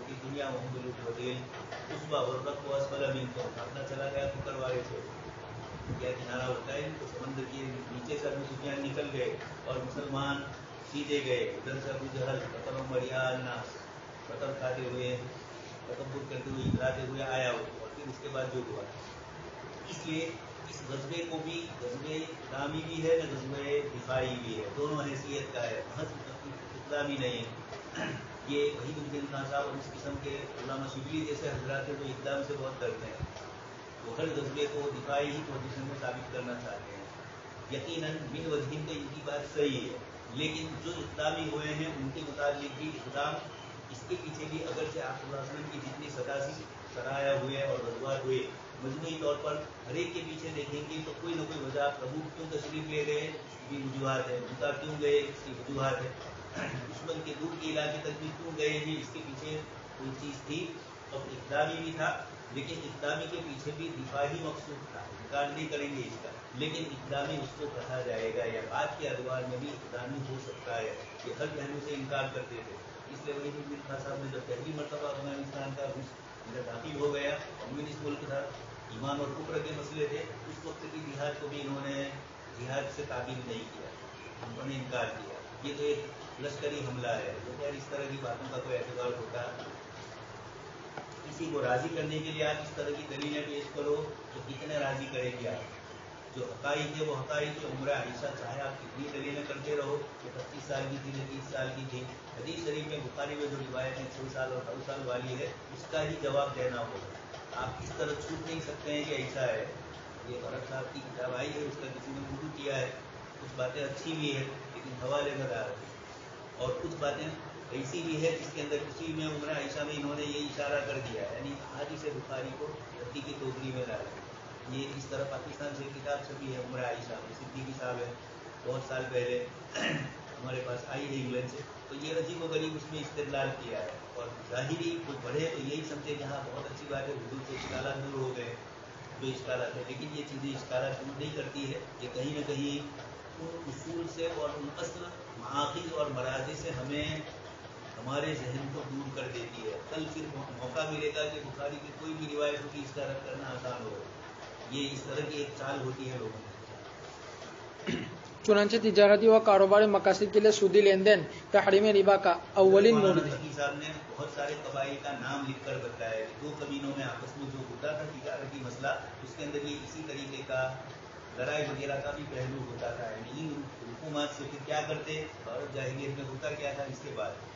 کہ دنیا محمد الدین اس وقت کو اسفل امین کو اپنا چلا گیا تو کروارے سے کیا کنارہ ہوتا ہے تو سمندر کے نیچے سے ابو سفیان نکل گئے اور مسلمان سیدھے گئے. ادھر سے ابو جہل قتل مریا الناس قتل کھاتے ہوئے تکبر کرتے ہوئے اتراتے ہوئے آیا ہو اور پھر اس کے بعد جو ہوا. اس لیے اس غزبے کو بھی غزبے اقدامی بھی ہے غزبے دفاعی بھی ہے. دونوں حیثیت کا ہے. محض اقدامی نہیں ہے. یہ وحید الدین خان صاحب اور اس قسم کے علامہ شبلی جیسے حضرات ہیں جو اقدام سے بہت ڈرتے ہیں. وہ ہر غزبے کو دفاعی ہی پوزیشن میں ثابت کرنا چاہتے ہیں. یقیناً من وجہین پہ ان کی بات صحیح ہے لیکن جو اقدامی ہوئے ہیں ان کے متعلق بھی اقدام اس کے پیچھے بھی اگرچہ آپ صلی اللہ علیہ وسلم کی جتنی سرایا ہوئے اور غزوات ہوئے مجموعی طور پر ہر ایک کے پیچھے دیکھیں گے تو کوئی نہ کوئی وجہ. تبوک کیوں تشریف لے گئے اس کی وجوہات ہے. مکہ کیوں گئے اس کی وجوہات ہے. دشمن کے دور کے علاقے تک بھی کیوں گئے ہیں اس کے پیچھے کوئی چیز تھی. اور اقدامی بھی تھا لیکن اقدامی کے پیچھے بھی دفاعی مقصود تھا. انکار نہیں کریں گے اس کا لیکن اقدامی اس کو کہا جائے گا یا بعد کے ادوار میں بھی اقدامی ہو سکتا ہے. یہ ہر پہلو سے انکار کرتے تھے. اس لیے وحید الدین خان صاحب نے جب پہلی مرتبہ افغانستان کا داخل ہو گیا کمیونسٹ ملک تھا ایمان اور کفر کے مسئلے تھے اس وقت کی جہاد کو بھی انہوں نے جہاد سے تعبیر نہیں کیا. انہوں نے انکار کیا. یہ تو ایک لشکری حملہ ہے. تو خیر اس طرح کی باتوں کا کوئی اعتبار ہوتا کسی کو راضی کرنے کے لیے آپ اس طرح کی دلیلیں پیش کرو تو کتنے راضی کریں گے آپ. جو حقائق ہے وہ حقائق عمرہ عائشہ چاہے آپ کتنی دلیلیں کرتے رہو کہ 25 سال کی تھی 30 سال کی تھی. حدیث شریف میں بخاری میں جو روایتیں 6 سال اور 2 سال والی ہے اس کا ہی جواب دینا ہوگا. آپ اس طرح چھوٹ نہیں سکتے ہیں کہ ایسا ہے. یہ بھرت صاحب کی کتاب آئی ہے اس کا کسی نے اردو کیا ہے. کچھ باتیں اچھی بھی ہے لیکن حوالے میں آ رہی اور کچھ باتیں ایسی بھی ہے جس کے اندر کسی میں عمرہ عائشہ میں انہوں نے یہ اشارہ کر دیا ہے یعنی حدیث بخاری کو رتی کی ٹوکری میں ڈالا. یہ اس طرح پاکستان سے کتاب چھپی ہے عمرہ عائشہ صدیقی صاحب ہے بہت سال پہلے ہمارے پاس آئی ہے انگلینڈ سے. تو یہ عجیب و غریب اس میں استدلال کیا ہے اور ظاہری کچھ پڑھے تو یہی سمجھے کہ ہاں بہت اچھی بات ہے حضور سے اشکالات دور ہو گئے جو اشکالات ہے. لیکن یہ چیزیں اشکالات دور نہیں کرتی ہے. یہ کہیں نہ کہیں ان اصول سے اور ان اصل معاقد اور مراضی سے ہمیں ہمارے ذہن کو دور کر دیتی ہے. کل پھر موقع ملے گا کہ بخاری کی کوئی بھی روایت ہوگی اس کا رد کرنا آسان ہوگا. یہ اس طرح کی ایک چال ہوتی ہے لوگوں کی.
چنانچہ تجارتی و کاروباری مقاصد کے لیے سودی لین دین تحریم ربا کا اولین مورد ہے.
صاحب نے بہت سارے قبائل کا نام لکھ کر بتایا کہ 2 قبیلوں میں آپس میں جو ہوتا تھا تجارتی مسئلہ اس کے اندر یہ اسی طریقے کا لڑائی وغیرہ کا بھی پہلو ہوتا تھا. یعنی حکومت سے پھر کیا کرتے اور جاہلیت میں ہوتا کیا تھا. اس کے بعد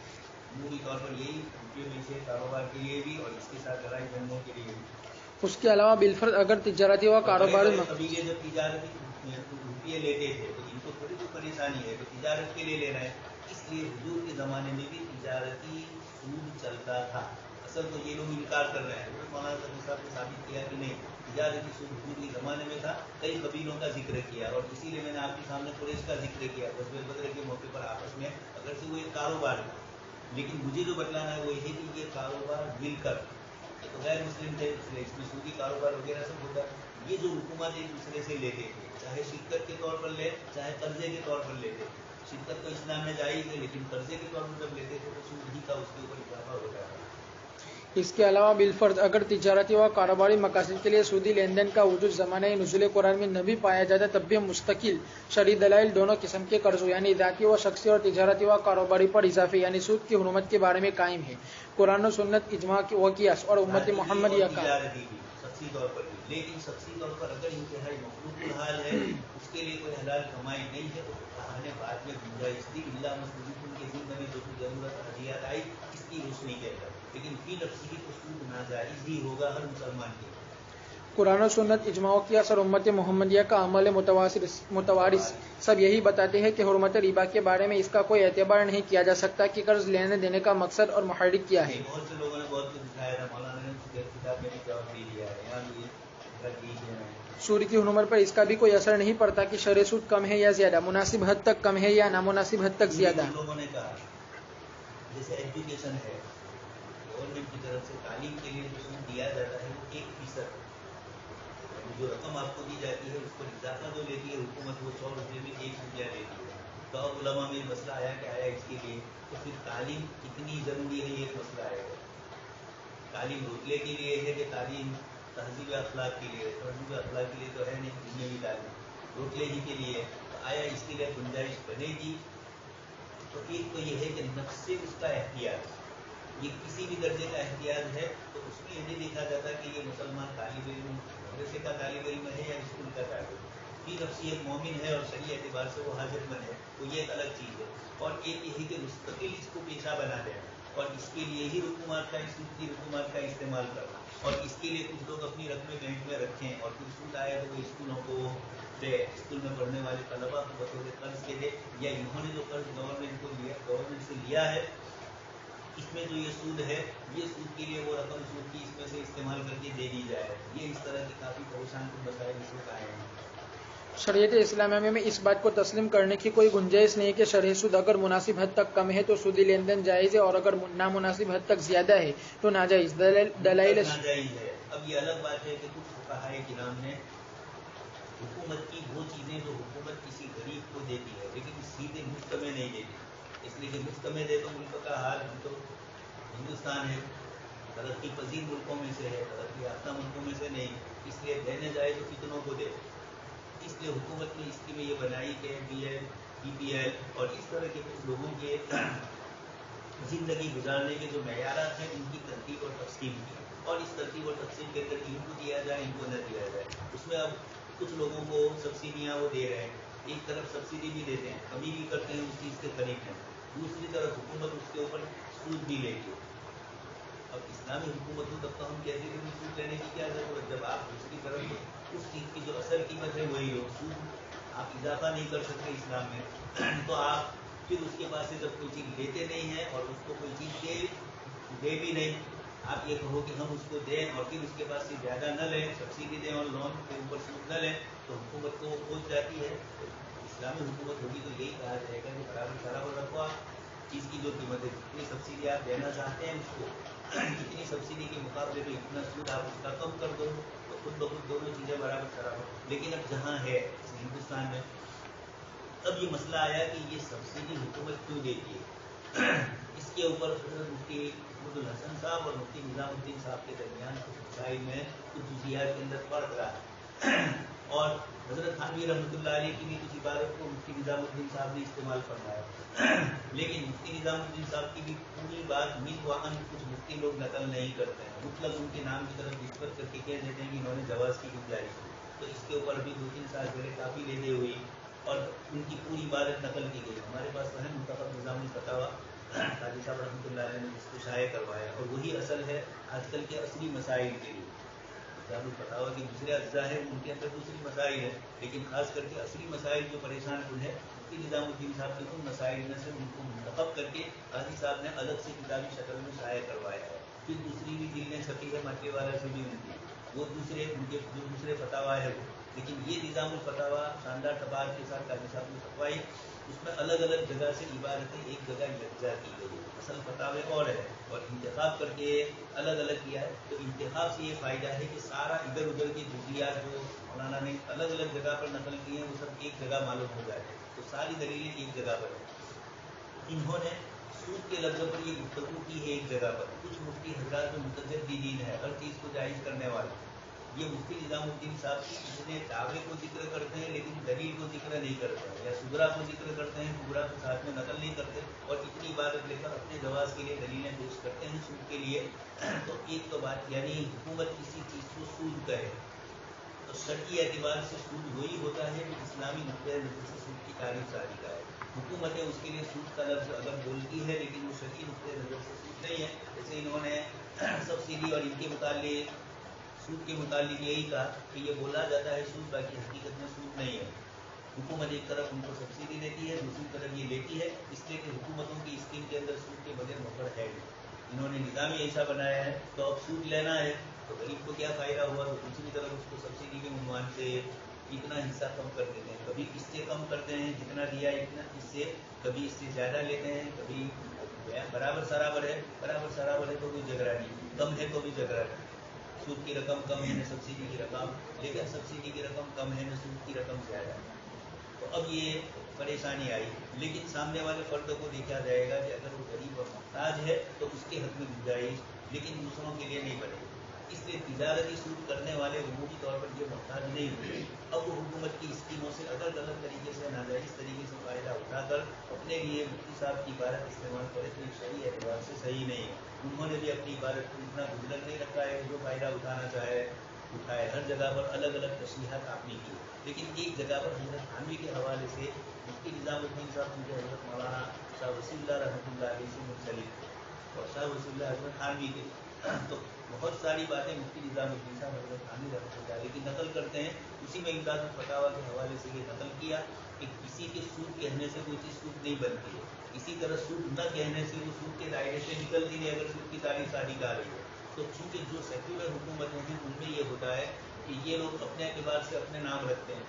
عمومی طور پر یہی روپیے میں سے کاروبار کے لیے بھی اور اس کے ساتھ لڑائی جھگڑوں کے لیے بھی.
اس کے علاوہ بالفرض اگر تجارتی و کاروباری
قبیلے جب تجارتی روپیے لیتے تھے تو ان کو تھوڑی تو پریشانی ہے کہ تجارت کے لیے لے رہے ہیں. اس لیے حضور کے زمانے میں بھی تجارتی سود چلتا تھا. اصل تو یہ لوگ انکار کر رہے ہیں. مولانا صاحب نے ثابت کیا کہ نہیں تجارتی سود حضور کے زمانے میں تھا. کئی قبیلوں کا ذکر کیا اور اسی لیے میں نے آپ کے سامنے قریش کا ذکر کیا. غزوہ بدر کے موقع پر آپس میں اگرچہ وہ ایک کاروبار تھا لیکن مجھے جو بتلانا ہے وہ یہ ہے کہ یہ کاروبار مل کر تو غیر مسلم تھے اس لیے اس میں سودی کاروبار وغیرہ سب ہوتا. یہ جو حکومت ایک دوسرے سے لیتے تھے چاہے شرکت کے طور پر لے چاہے قرضے کے طور پر لیتے. شرکت تو اسلام میں جائز ہے لیکن قرضے کے طور پر جب لیتے تھے تو سود ہی کا اس کے اوپر اضافہ ہو جاتا ہے.
اس کے علاوہ بالفرض اگر تجارتی و کاروباری مقاصد کے لیے سودی لین دین کا وجود زمانہ نزول قرآن میں نہ بھی پایا جاتا تب بھی مستقل شرعی دلائل دونوں قسم کے قرضوں یعنی ذاتی و شخصی اور تجارتی و کاروباری پر اضافے یعنی سود کی حرمت کے بارے میں قائم ہے. قرآن و سنت اجماع و قیاس اور امت محمدیہ کا
شخصی طور پر بھی. لیکن شخصی طور پر اگر انتہائی مخلوق الحال ہے اس کے لیے کوئی حلال کمائی نہیں ہے تو نے بعد میں گنجائش دی اللہ مسلم کے دن میں جو ضرورت حاجیات آئی اس کی روشنی کے اندر. لیکن فی نفسی کو سود ناجائز ہی ہوگا ہر مسلمان کے.
قرآن و سنت اجماع و قیاس اور امت محمدیہ کا عمل متوارث سب یہی بتاتے ہیں کہ حرمت ربا کے بارے میں اس کا کوئی اعتبار نہیں کیا جا سکتا کہ قرض لینے دینے کا مقصد اور محرک کیا ہے.
بہت سے لوگوں نے بہت کچھ دکھایا تھا. مولانا نے کتاب میں جواب دے دیا ہے.
سود کی حرمت پر اس کا بھی کوئی اثر نہیں پڑتا کہ شرع سود کم ہے یا زیادہ مناسب حد تک کم ہے یا نامناسب حد تک زیادہ.
لوگوں نے کہا जैसे एजुकेशन है, गवर्नमेंट की तरफ से तालीम के लिए जो सूद दिया जाता है वो 1%, जो रकम आपको दी जाती है उस पर इजाफा जो लेती है हुकूमत, वो 100 रुपये में 1 रुपया लेती है। तो अब उलमा में मसला आया कि आया इसके लिए तो फिर तालीम कितनी ज़रूरी है, ये मसला आएगा। तालीम रोतले के लिए है कि तालीम तहजीब अखलाक के लिए? तहजीब अखलाक के लिए तो है नहीं, दुनियावी तालीम रोतले ही के लिए। तो आया इसके लिए गुंजाइश बनेगी? तो एक तो ये है कि नफ्स से उसका एहतियात, ये किसी भी दर्जे का एहतियात है तो उसमें ये नहीं देखा जाता कि ये मुसलमान तालिब इल्म मदरसे का तालिब इल्म है या स्कूल का तालिब इल्म। फी नफ्सी एक मोमिन है और शरीय एतबार से वो हाजतमंद है, तो ये एक अलग चीज़ है। और एक ये है कि मुस्तकिल इसको पेशा बना देना और इसके लिए ही रकूमात का, सूद की रकूमात का इस्तेमाल करना, और इसके लिए कुछ लोग अपनी रकमें बैंक में रखें और फिर सूद आए तो वो स्कूलों को दे, स्कूल में पढ़ने वाले तलबा को बतौर कर्ज के दे, या इन्होंने जो कर्ज गवर्नमेंट से लिया है इसमें जो ये सूद है, ये सूद के लिए वो रकम सूद की इसमें से इस्तेमाल करके दे दी जाए। ये इस तरह की काफ़ी परेशान कुछ मसाइल इसमें आए हैं।
शरीयत इस्लामिया में इस बात को तस्लीम करने की कोई गुंजाइश नहीं है कि शरह सूद अगर मुनासिब हद तक कम है तो सूदी लेन देन जायज़ है और अगर नामुनासिब हद तक ज्यादा है तो नाजायज़। दलाइल
नाजायज़ है। अब ये अलग बात है कि कुछ फुक़हा किराम ने हुकूमत की वो चीज़ें जो हुकूमत किसी गरीब को देती है लेकिन सीधे मुफ्त में नहीं देती, इसलिए कि मुफ्त में दे तो मुल्क का हाल तो हिंदुस्तान है, तरक्की पजीर मुल्कों में से है, तरक्की याफ्ता मुल्कों में से नहीं, इसलिए देने जाए तो कितनों को दे। इसलिए हुकूमत ने इसकी में ये बनाई कि BL, PPL और इस तरह के कुछ लोगों के ज़िंदगी गुजारने के जो मयारात हैं उनकी तरतीब और तकसीम की, और इस तरतीब और तकसीम के अंदर इनको दिया जाए इनको न दिया जाए। उसमें अब कुछ लोगों को सब्सिडियाँ वो दे रहे हैं, एक तरफ सब्सिडी भी देते हैं, कमी भी करते हैं उस चीज़ के खरीद में, दूसरी तरफ हुकूमत उसके ऊपर सूद भी लेती है। अब इस्लामी हुकूमत हो तब तो हम कहते हैं कि सूद लेने की क्या ज़रूरत, जब आप दूसरी तरफ उस चीज़ की जो असल कीमत है वही हो, सूद आप इजाफा नहीं कर सकते इस्लाम में, तो आप फिर उसके पास से जब कोई चीज़ लेते नहीं हैं और उसको कोई चीज़ दे भी नहीं, आप ये कहो कि हम उसको दें और फिर उसके पास से ज़्यादा न लें, सब्सिडी दें और लोन के ऊपर सूद न लें, तो हुकूमत को पहुँच जाती है। तो इस्लामी हुकूमत होगी तो यही कहा जाएगा कि बराबर रखो आप चीज़ की जो कीमत है, जितनी सब्सिडी आप देना चाहते हैं उसको, इतनी सब्सिडी के मुकाबले में इतना सूद आप उसका कम कर दो, तो खुद ब खुद दोनों चीज़ें बराबर। लेकिन अब जहाँ है हिंदुस्तान में अब ये मसला आया कि ये सब्सिडी हुकूमत क्यों देती है, इसके ऊपर मुफ्ती अब्दुल हसन साहब और मुफ्ती निज़ामुद्दीन साहब के दरमियान कुछ मसाइल में कुछ जुज़ियात के अंदर फर्क रहा है। और हज़रत थानवी रहमतुल्लाह अलैह की भी कुछ इबारत को मुफ्ती निज़ामुद्दीन साहब ने इस्तेमाल फरमाया, लेकिन मुफ्ती निज़ामुद्दीन साहब की भी पूरी बात मिज़वान कुछ मुफ्ती लोग नकल नहीं करते हैं, मतलब उनके नाम की तरफ निस्बत करके कह देते हैं कि इन्होंने जवाज़ की गुंजाइश की। तो इसके ऊपर अभी 2-3 साल पहले काफ़ी लेदे हुई और उनकी पूरी इबारत नकल की गई। हमारे पास तो है मुंतखब निज़ामुल फतावा, काजी साहब रहमतुल्लाह अलैह ने इसको शाये करवाया, और वही असल है आजकल के असली मसाइल के लिए। निज़ामुल फतावा के दूसरे अज्जा हैं, उनके अंदर दूसरी मसाइल है, लेकिन खास करके असली मसाइल जो परेशान कुन है मुफ्ती निज़ामुद्दीन साहब के उन मसाइल में से उनको मुंतखब करके काजी साहब ने अलग से किताबी शक्ल में शाये करवाया है। फिर दूसरी भी जिल्दें छपी है मक्के वाला से भी उनकी, वो दूसरे उनके जो दूसरे फतावा है वो, लेकिन ये निज़ामुल फतावा शानदार तबार के साथ काजी साहब ने छपवाई, उसमें अलग अलग जगह से इबारतें एक जगह यकजा की गई है। असल फतावे और है और इंतखाब करके अलग अलग किया है। तो इंतखाब से ये फ़ायदा है कि सारा इधर उधर के जुज़ियात जो मौलाना ने अलग अलग जगह पर नकल किए हैं वो सब एक जगह मालूम हो जाए, तो सारी दलीलें एक जगह पर है। इन्होंने सूद के लफ्ज़ पर ये गुफ्तगू की है एक जगह पर, कुछ मुफ्ती हज़रात जो मुतजद्दिदीन है हर चीज़ को जायज़ करने वाले, ये मुफ्ती निज़ामुद्दीन साहब की इतने दावे को जिक्र करते हैं लेकिन दलील को जिक्र नहीं करते हैं, या सुगरा को जिक्र करते हैं, कुबरा को साथ में नकल नहीं करते, और इतनी इबारत लेकर अपने जवाज़ के लिए दलीलें पेश करते हैं सूद के लिए। तो एक तो बात यानी हुकूमत किसी चीज़ को सूद कहे तो शरई एतबार से सूद वही होता है जो इस्लामी नुक्ते नज़र से सूद की तारीफ सारी का है। हुकूमतें उसके लिए सूद का लफ्ज़ अगर बोलती है लेकिन वो शरई नुक्ते नज़र से सूद नहीं है, जैसे इन्होंने सब्सिडी और इनके मुताल्लिक़ सूद के मुतालिक यही कहा कि ये बोला जाता है सूद, बाकी हकीकत में सूद नहीं है। हुकूमत एक तरफ उनको सब्सिडी देती है, दूसरी तरफ ये लेती है, इसलिए कि हुकूमतों की स्कीम के अंदर सूद के बगैर मोहर है नहीं। इन्होंने निज़ाम ही ऐसा बनाया है, तो अब सूद लेना है तो गरीब को क्या फ़ायदा हुआ, तो दूसरी तरफ उसको सब्सिडी के उन्वान से इतना हिस्सा कम कर देते हैं, कभी इससे कम करते हैं जितना दिया इतना इससे, कभी इससे ज़्यादा लेते हैं, कभी बराबर सराबर है तो कोई झगड़ा नहीं, कम है तो भी झगड़ा नहीं। सूद की रकम कम है न सब्सिडी की रकम, लेकिन सब्सिडी की रकम कम है न सूद की रकम ज़्यादा है। तो अब ये परेशानी आई, लेकिन सामने वाले फर्द को देखा जाएगा कि अगर वो गरीब और मोहताज है तो उसके हक में गुंजाइश, लेकिन दूसरों के लिए नहीं बनेगी। इसलिए तिजारती सूद करने वाले उमूमी तौर पर ये मोहताज नहीं हुए। अब वो हुकूमत की स्कीमों से अलग अलग तरीके से नाजायज़ तरीके से फ़ायदा उठाकर अपने लिए मुफ्ती साहब की इबारत इस्तेमाल करे तो ये शरई एतबार से सही नहीं है। उन्होंने भी अपनी इबारत को इतना गुजरत नहीं रखा है, जो फ़ायदा उठाना चाहे उठाए। हर जगह पर अलग अलग तशरीहात आपने की, लेकिन एक जगह पर हज़रत थानवी के हवाले से मुफ्ती निज़ामुद्दीन साहब मुझे हज़रत मौलाना शाह वसीउल्लाह रहमतुल्लाह अलैह से मुंसलिक और शाह वसीउल्लाह हज़रत थानवी के तो बहुत सारी बातें मुफ्ती निज़ामुद्दीन साहब हज़रत थानवी रहमतुल्लाह अलैह की नकल करते हैं। उसी में इमदाद फतावा के हवाले से ये नकल किया कि किसी के सूद कहने से कोई चीज़ सूद नहीं बनती है, इसी तरह सूद न कहने से वो सूद के दायरे से निकलती नहीं अगर सूद की तारीफ शादी आ रही है। तो चूँकि जो सेक्युलर हुकूमतें हैं उनमें ये होता है कि ये लोग अपने एतबार से अपने नाम रखते हैं,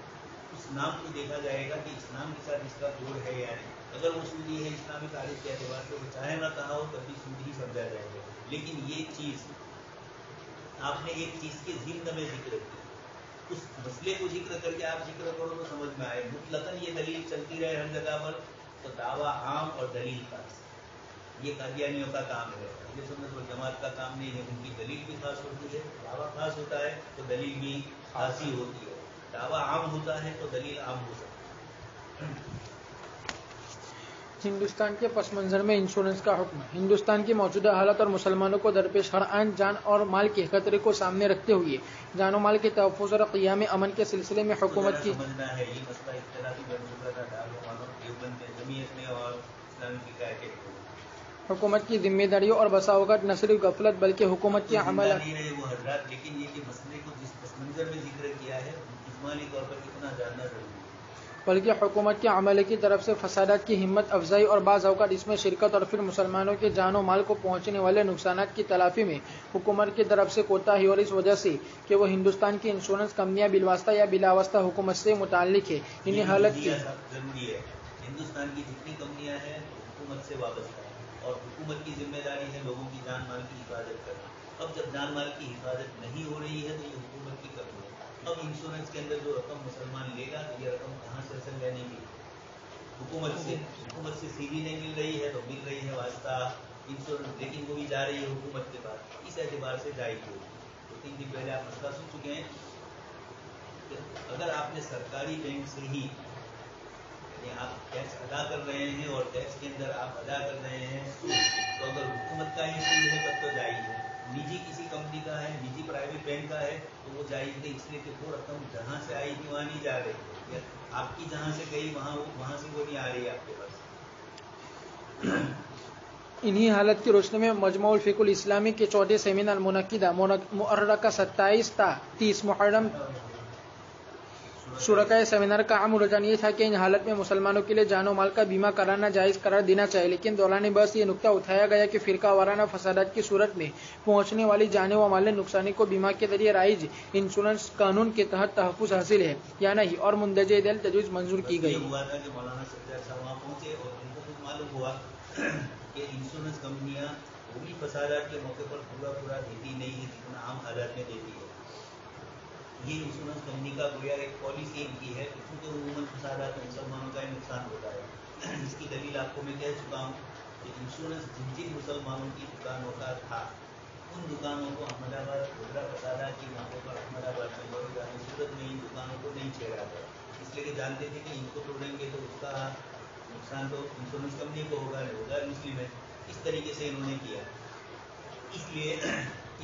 उस नाम को देखा जाएगा कि इस्लाम के साथ इसका जोड़ है या नहीं। अगर वो सूदी है इस्लामी तारीफ के एतबार से वो चाहे ना कहा हो तब भी सूद ही समझा जाएगा। लेकिन ये चीज़ आपने एक चीज़ के ज़िम्न में जिक्र की, उस मसले को जिक्र करके आप जिक्र करो तो समझ में आए। मुतलकन ये दलील चलती रहे हर जगह पर तो दावा आम और दलील खास, ये कादियानियों का काम है। अहले सुन्नत वल जमात का काम नहीं है। उनकी दलील भी खास होती है, दावा खास होता है तो दलील भी खास ही होती है। दावा आम होता है तो दलील आम हो सकती है।
हिंदुस्तान के पस मंजर में इंश्योरेंस का हुक्म। हिंदुस्तान की मौजूदा हालत और मुसलमानों को दरपेश हर आन जान और माल के खतरे को सामने रखते हुए जान माल के तहफ़्फ़ुज़ और क़ियाम अमन के सिलसिले में हुकूमत की
समझना है ये मसला इख्तिलाफी बनसूबा का देवबंद में जमीयत में और इस्लामी फ़िक़ह के
हुकूमत की जिम्मेदारियों और बसा औक़ात न सिर्फ गफलत बल्कि हुकूमत के अमल
नहीं रहे वो हज़रात, लेकिन ये कि मसले को जिस पस मंज़र में जिक्र किया है इजमाली तौर पर कितना जानना जरूरी है,
बल्कि हुकूमत के अमल की तरफ से फसादात की हिम्मत अफजाई और बाज़ औक़ात इसमें शिरकत और फिर मुसलमानों के जान माल को पहुँचने वाले नुकसानात की तलाफ़ी में हुकूमत की तरफ से कोताही और इस वजह से कि वो हिंदुस्तान की इंश्योरेंस कंपनियाँ बिलवास्ता या बिलावस्ता हुकूमत से मुताल्लिक़ है। इन्हीं हालत की
जरूरी है। हिंदुस्तान की जितनी कंपनियाँ हैं हुकूमत से वाबस्ता है और हुकूमत की जिम्मेदारी है लोगों की जान माल की हिफाजत करना। अब जब जान माल की हिफाजत नहीं हो रही है तो ये हुकूमत की कमी है। अब इंश्योरेंस के अंदर जो रकम मुसलमान लेगा तो ये रकम कहाँ से असल लेने की हुकूमत से सीधी नहीं मिल रही है तो मिल रही है वास्ता इंश्योरेंस, लेकिन वो भी जा रही है हुकूमत के पास, इस एतबार से जाएगी होगी। 2-3 दिन पहले आप मसला सुन चुके हैं कि अगर आपने सरकारी बैंक से ही आप टैक्स अदा कर रहे हैं और टैक्स के अंदर आप अदा कर रहे हैं तो अगर हुकूमत का ही सूद है तब तो जायज़ है। निजी किसी कंपनी का है, निजी प्राइवेट बैंक का है तो वो जायज़ नहीं, इसलिए कि वो रकम जहाँ से आई थी वहाँ नहीं जा रही, आपकी जहाँ से गई वहाँ से वो नहीं आ रही आपके पास।
इन्हीं हालत की रोशनी में मजमुउल फ़िक़्हुल इस्लामी के 14 सेमिनार मुनक्किदा मुअर्रका 27 ता 30 मुहर्रम शुरकाए सेमिनार का आम रुझान ये था कि इन हालत में मुसलमानों के लिए जानो माल का बीमा कराना जायज़ करार देना चाहिए, लेकिन दौरान बस ये नुक्ता उठाया गया कि फ़िरका वाराना फसादात की सूरत में पहुँचने वाली जाने व माल नुकसानी को बीमा के जरिए राइज इंश्योरेंस कानून के तहत तहफ़्फ़ुज़ हासिल है या नहीं और मुंदरजे दिल तजवीज़ मंजूर की गई।
हुआ था कि मौलाना सज्जाद साहब वहाँ पहुँचे और उनको कुछ मालूम हुआ कि इंश्योरेंस कंपनियाँ वो भी फसादात के मौके पर पूरा देती नहीं है जितना आम हालात में देती है। ये इंश्योरेंस कंपनी का गोया एक पॉलिसी इनकी है कि चूँकि उमूमन फसादात में मुसलमानों का ही नुकसान होता है। इसकी दलील आपको मैं कह चुका हूँ कि इंश्योरेंस जिन मुसलमानों की दुकानों का था उन दुकानों को अहमदाबाद गोधरा फसादात के मौके पर अहमदाबाद में बड़ोदा में सूरत में इन दुकानों को नहीं छेड़ा गया, इसलिए कि जानते थे कि इनको तोड़ेंगे तो उसका नुकसान तो इंश्योरेंस कंपनी को होगा नहीं होगा मुस्लिम है। इस तरीके से इन्होंने किया, इसलिए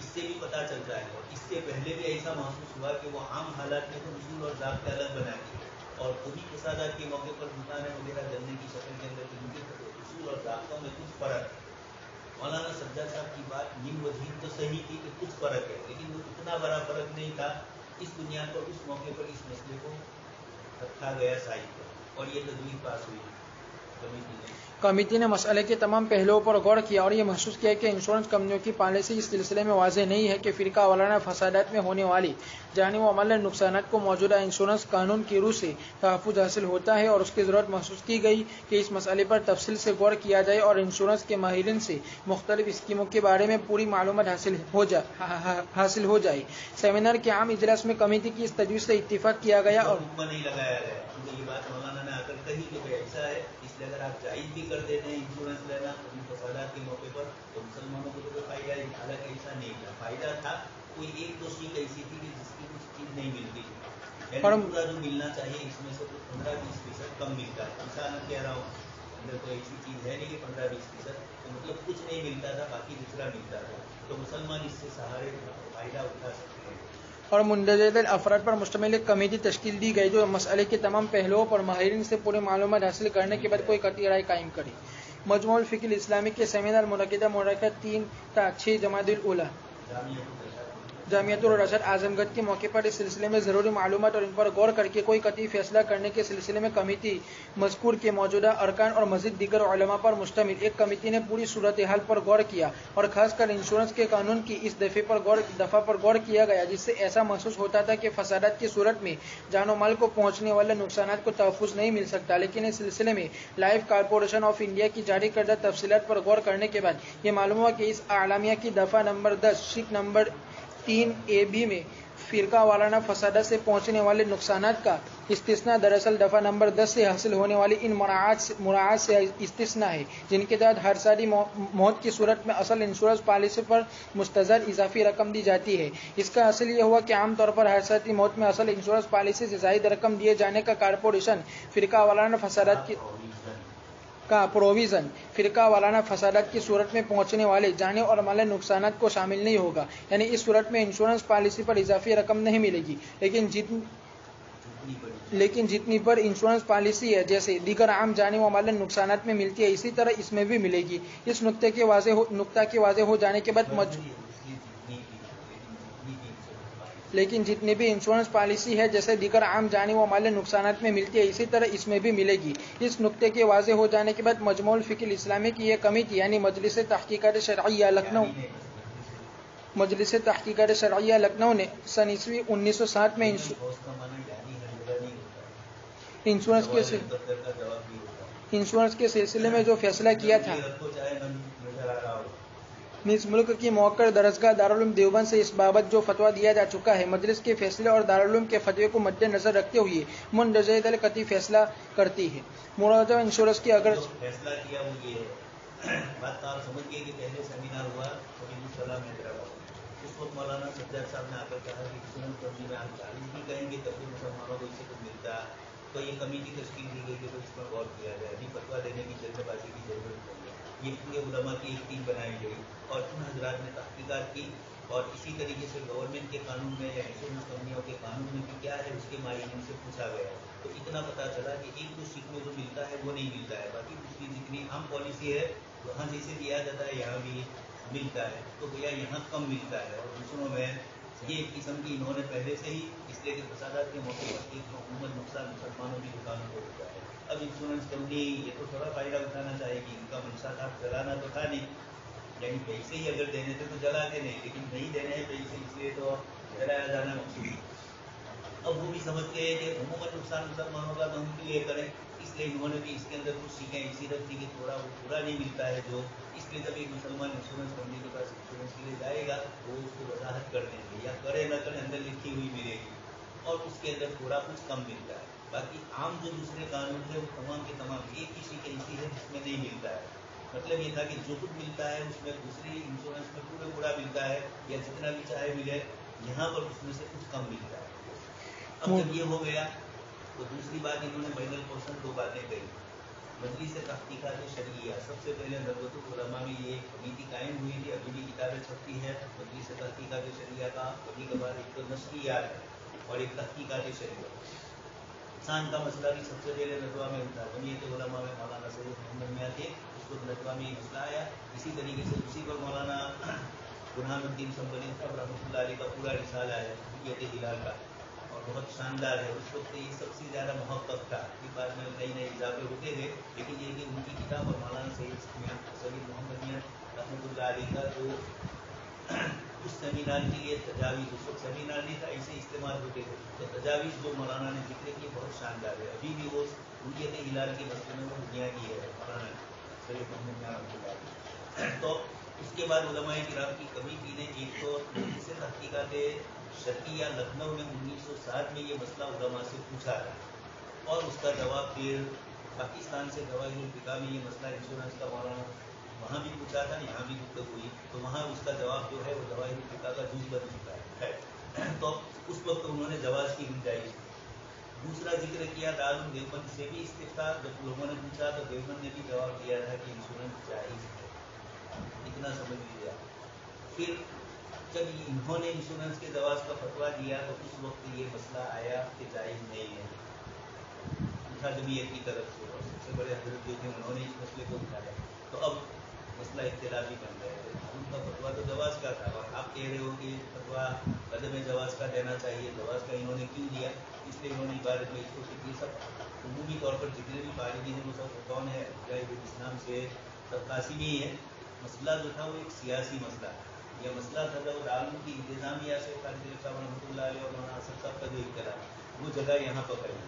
इससे भी पता चलता है। और इससे पहले भी ऐसा महसूस हुआ कि वो आम हालात में तो उसूल और ज़ाब्ते अलग बना दिए और खुदी फसादात के मौके पर दुकानें वगैरह जलने की शक्ल के अंदर उनके उसूल और ज़ाब्तों में कुछ फ़र्क है। मौलाना सज्जाद साहब की बात नीम वजीन तो सही थी कि कुछ फ़र्क है, लेकिन वो इतना बड़ा फ़र्क नहीं था। इस बुनियाद पर उस मौके पर इस मसले को रखा गया साइड पर और ये तजवीज़ पास हुई।
کمیٹی نے مسئلے کے تمام پہلوؤں پر غور کیا اور یہ محسوس کیا کہ انشورنس کمپنیوں کی پالیسی اس سلسلے میں واضح نہیں ہے کہ فرقہ وارانہ فسادات میں ہونے والی جانی و مالی نقصانات کو موجودہ انشورنس قانون کی روح سے تحفظ حاصل ہوتا ہے، اور اس کی ضرورت محسوس کی گئی کہ اس مسئلے پر تفصیل سے غور کیا جائے اور انشورنس کے ماہرین سے مختلف اسکیموں کے بارے میں پوری معلومات حاصل ہو جائے۔ سیمینار کے عام اجلاس میں کمیٹی کی اس تجویز سے اتفاق کیا گیا اور
نہیں لگایا گیا، کیونکہ یہ بات مولانا نے آ کر کہی کہ ایسا ہے، اس لیے اگر آپ جائز بھی کر دیتے ہیں انشورنس لینا فسادات کے موقع پر تو مسلمانوں کو تو فائدہ ہے، حالانکہ ایسا نہیں تھا، فائدہ تھا کوئی ایک دو چیز ایسی تھی کہ جس کی کچھ چیز نہیں ملتی، یعنی پورا جو ملنا چاہیے اس میں سے 15-20% کم ملتا ہے۔ مثال میں کہہ رہا ہوں، اندر کوئی ایسی چیز ہے نہیں کہ 15-20% تو مطلب کچھ نہیں ملتا تھا، باقی دوسرا ملتا تھا، تو مسلمان اس سے سہارے فائدہ اٹھا سکتے ہیں۔
اور مندرجہ ذیل افراد پر مشتمل ایک کمیٹی تشکیل دی گئی جو مسئلے کے تمام پہلوؤں پر ماہرین سے پوری معلومات حاصل کرنے کے بعد کوئی قطعی رائے قائم کرے۔ مجموع الفقہ الاسلامی کے سیمینار منعقدہ 3 تا 6 جمادی الاولیٰ جامعۃ الرشاد اعظم گڑھ کے موقع پر اس سلسلے میں ضروری معلومات اور ان پر غور کر کے کوئی قطعی فیصلہ کرنے کے سلسلے میں کمیٹی مذکور کے موجودہ ارکان اور مزید دیگر علماء پر مشتمل ایک کمیٹی نے پوری صورتحال پر غور کیا اور خاص کر انشورنس کے قانون کی اس دفعہ پر غور کیا گیا جس سے ایسا محسوس ہوتا تھا کہ فسادات کی صورت میں جان و مال کو پہنچنے والے نقصانات کو تحفظ نہیں مل سکتا، لیکن اس سلسلے میں لائف کارپوریشن آف انڈیا کی جاری کردہ تفصیلات پر غور کرنے کے بعد یہ معلوم ہوا کہ اس اعلامیہ کی دفعہ نمبر 10 شق نمبر 3A-B میں فرقہ وارانہ فسادات سے پہنچنے والے نقصانات کا استثناء دراصل دفعہ نمبر 10 سے حاصل ہونے والی ان مراعات سے استثناء ہے جن کے تحت ہر سالی موت کی صورت میں اصل انشورنس پالیسی پر مستزاد اضافی رقم دی جاتی ہے۔ اس کا حاصل یہ ہوا کہ عام طور پر ہر سالی موت میں اصل انشورنس پالیسی سے زائد رقم دیے جانے کا کارپوریشن فرقہ وارانہ فسادات کی پروویژن فرقہ وارانہ فسادات کی صورت میں پہنچنے والے جانی اور مالی نقصانات کو شامل نہیں ہوگا، یعنی اس صورت میں انشورنس پالیسی پر اضافی رقم نہیں ملے گی، لیکن جتنی پر انشورنس پالیسی ہے جیسے دیگر عام جانی و مالی نقصانات میں ملتی ہے اسی طرح اس میں بھی ملے گی۔ اس نقطہ کے واضح ہو جانے کے بعد لیکن جتنی بھی انشورنس پالیسی ہے جیسے دیگر عام جانی و مالی نقصانات میں ملتی ہے اسی طرح اس میں بھی ملے گی۔ اس نقطے کے واضح ہو جانے کے بعد مجموع الفقہ الاسلامی کی یہ کمیٹی یعنی مجلس تحقیقات شرعیہ لکھنؤ نے سن 1960 میں انشورنس کے سلسلے میں جو فیصلہ کیا تھا، نز ملک کی موقر درسگاہ دارالعلوم دیوبند سے اس بابت جو فتویٰ دیا جا چکا ہے، مجلس کے فیصلے اور دارالعلوم کے فتوے کو مد نظر رکھتے ہوئے مندرجہ ذیل قطعی فیصلہ کرتی ہے۔ مراجعہ انشورنس کی اگر
فیصلہ کیا وہ یہ ہے، بات آپ سمجھ گئے کہ پہلے سیمینار ہوا اس وقت مولانا سجاد صاحب نے آ کر کہا کہ انشورنس کمپنی میں آپ 40 بھی کہیں گے تب بھی مسلمانوں کو اس سے کچھ ملتا ہے، تو یہ کمیٹی تشکیل دی گئی کہ اس پر غور کیا جائے، ابھی فتویٰ دینے کی جلد بازی کی ضرورت نہیں ہے۔ یہ پورے علماء کی ایک ٹیم بنائی گئی اور ان حضرات نے تحقیقات کی اور اسی طریقے سے گورنمنٹ کے قانون میں یا انشورنس کمپنیوں کے قانون میں بھی کیا ہے اس کے ماہرین سے پوچھا گیا، تو اتنا پتا چلا کہ ایک دو سیکھ میں جو ملتا ہے وہ نہیں ملتا ہے، باقی دوسری جتنی عام پالیسی ہے وہاں جیسے دیا جاتا ہے یہاں بھی ملتا ہے، تو بھیا یہاں کم ملتا ہے اور دوسروں میں یہ ایک قسم کی انہوں نے پہلے سے ہی اس لیے کہ فسادات کے موقع پر ایک حکومت نقصان مسلمانوں کی دکانوں کو ہوتا ہے۔ اب انشورنس کمپنی یہ تو تھوڑا فائدہ اٹھانا چاہے گی، ان کا منشا تھا جلانا تو تھا نہیں، یعنی پیسے ہی اگر دینے تھے تو جلاتے نہیں، لیکن نہیں دینے ہیں پیسے اس لیے تو جلایا جانا مقصود۔ اب وہ بھی سمجھتے ہیں کہ عموماً نقصان مسلمانوں کا ہم کے لیے کریں، اس لیے انہوں نے بھی اس کے اندر کچھ سیکھیں ایسی رکھی کہ تھوڑا وہ پورا نہیں ملتا ہے جو، اس لیے جب ایک مسلمان انشورنس کمپنی کے پاس انشورنس کے لیے جائے گا وہ اس کو وضاحت کر دیں گے یا کرے نہ کرے اندر لکھی ہوئی ملے گی اور اس کے اندر تھوڑا کچھ کم ملتا ہے، باقی عام جو دوسرے قانون ہے وہ تمام کے تمام ایک ہی چیز ایسی ہے جس میں نہیں ملتا ہے۔ مطلب یہ تھا کہ جو کچھ ملتا ہے اس میں دوسری انشورنس میں پورا ملتا ہے یا جتنا بھی چاہے ملے، یہاں پر اس میں سے کچھ کم ملتا ہے۔ اب جب یہ ہو گیا تو دوسری بات انہوں نے بین القوسن 2 باتیں کہی۔ مجلس تحقیقات شرعیہ، سب سے پہلے ندوۃ العلماء میں یہ کمیٹی قائم ہوئی تھی، ابھی بھی کتابیں چھپتی ہے مجلس تحقیقات شرعیہ کا، کبھی کبھار ایک تو نشریات ہے اور ایک تحقیقات شرعیہ۔ انسان کا مسئلہ بھی سب سے پہلے ندوہ میں ہوتا ہے، جمعیت علماء میں مولانا سید محمد میاں تھے، اس وقت ندوہ میں یہ مسئلہ آیا، اسی طریقے سے اسی پر مولانا برہان الدین سنبھلی صاحب رحمۃ اللہ علیہ کا پورا رسالہ ہے حجیت ہلال کا، اور बहुत शानदार है। उस वक्त ये सबसे ज़्यादा मोहब्बत था। फिर बाद में नए नए इजाफे होते गए, लेकिन ये कि उनकी किताब और मौलाना सैयद मोहम्मद मियां रहमतुल्लाह अलैह का जो उस सेमिनार के लिए तजावीज़, उस वक्त सेमिनार नहीं था, ऐसे इस्तेमाल होते थे, तो तजावीज़ जो मौलाना ने जिक्र किए बहुत शानदार है। अभी भी वो उनके हिलाल की मस्जिदों में दुनिया की है मौलाना सैयद मोहम्मद मियां रहमतुल्लाह अलैह। तो उसके बाद उलमाए किराम की कमी थी ने, एक तो से तहकीकात शर्किया लखनऊ में 1960 में ये मसला उलमा से पूछा था, और उसका जवाब फिर पाकिस्तान से गवाहिरुल फिका में ये मसला इंश्योरेंस का मौलाना वहाँ भी पूछा था, यहाँ भी गुफ्तगू हुई, तो वहाँ उसका जवाब जो है वो गवाहिरुल फिका का जुज़ बन चुका है। तो उस वक्त उन्होंने जवाज़ की गुंजाइश। दूसरा जिक्र किया दारुल देवबंद से भी इस्तिफ्ता, जब लोगों ने पूछा तो देवबंद ने भी जवाब दिया था कि इंश्योरेंस जायज़ है, इतना समझ लीजिए। फिर जब इन्होंने इंश्योरेंस के जवाब का फतवा दिया तो उस वक्त ये मसला आया कि जायज़ नहीं है, उठा जमीयत की तरफ से, और सबसे बड़े हजरत जो थे उन्होंने इस मसले को उठाया, तो अब मसला इख्तिलाफी बन गया है। उनका फतवा तो जवाज़ का था, और आप कह रहे हो कि फतवा अदम जवाज़ का देना चाहिए, जवाज़ का इन्होंने क्यों दिया, इसलिए इन्होंने इबादत में इसको कि सब उमूमी तौर पर जितने भी पारिदी हैं वो सब कौन है, मुजाहिदुल इस्लाम से सब कासिमी है। मसला जो था वो एक सियासी मसला है। यह मसला था जब दारुल की इंतजामिया से रहमतुल्लाह अलैह और मौलाना असद साहब का जो इख्तिलाफ, वो जगह यहाँ पर पड़ी।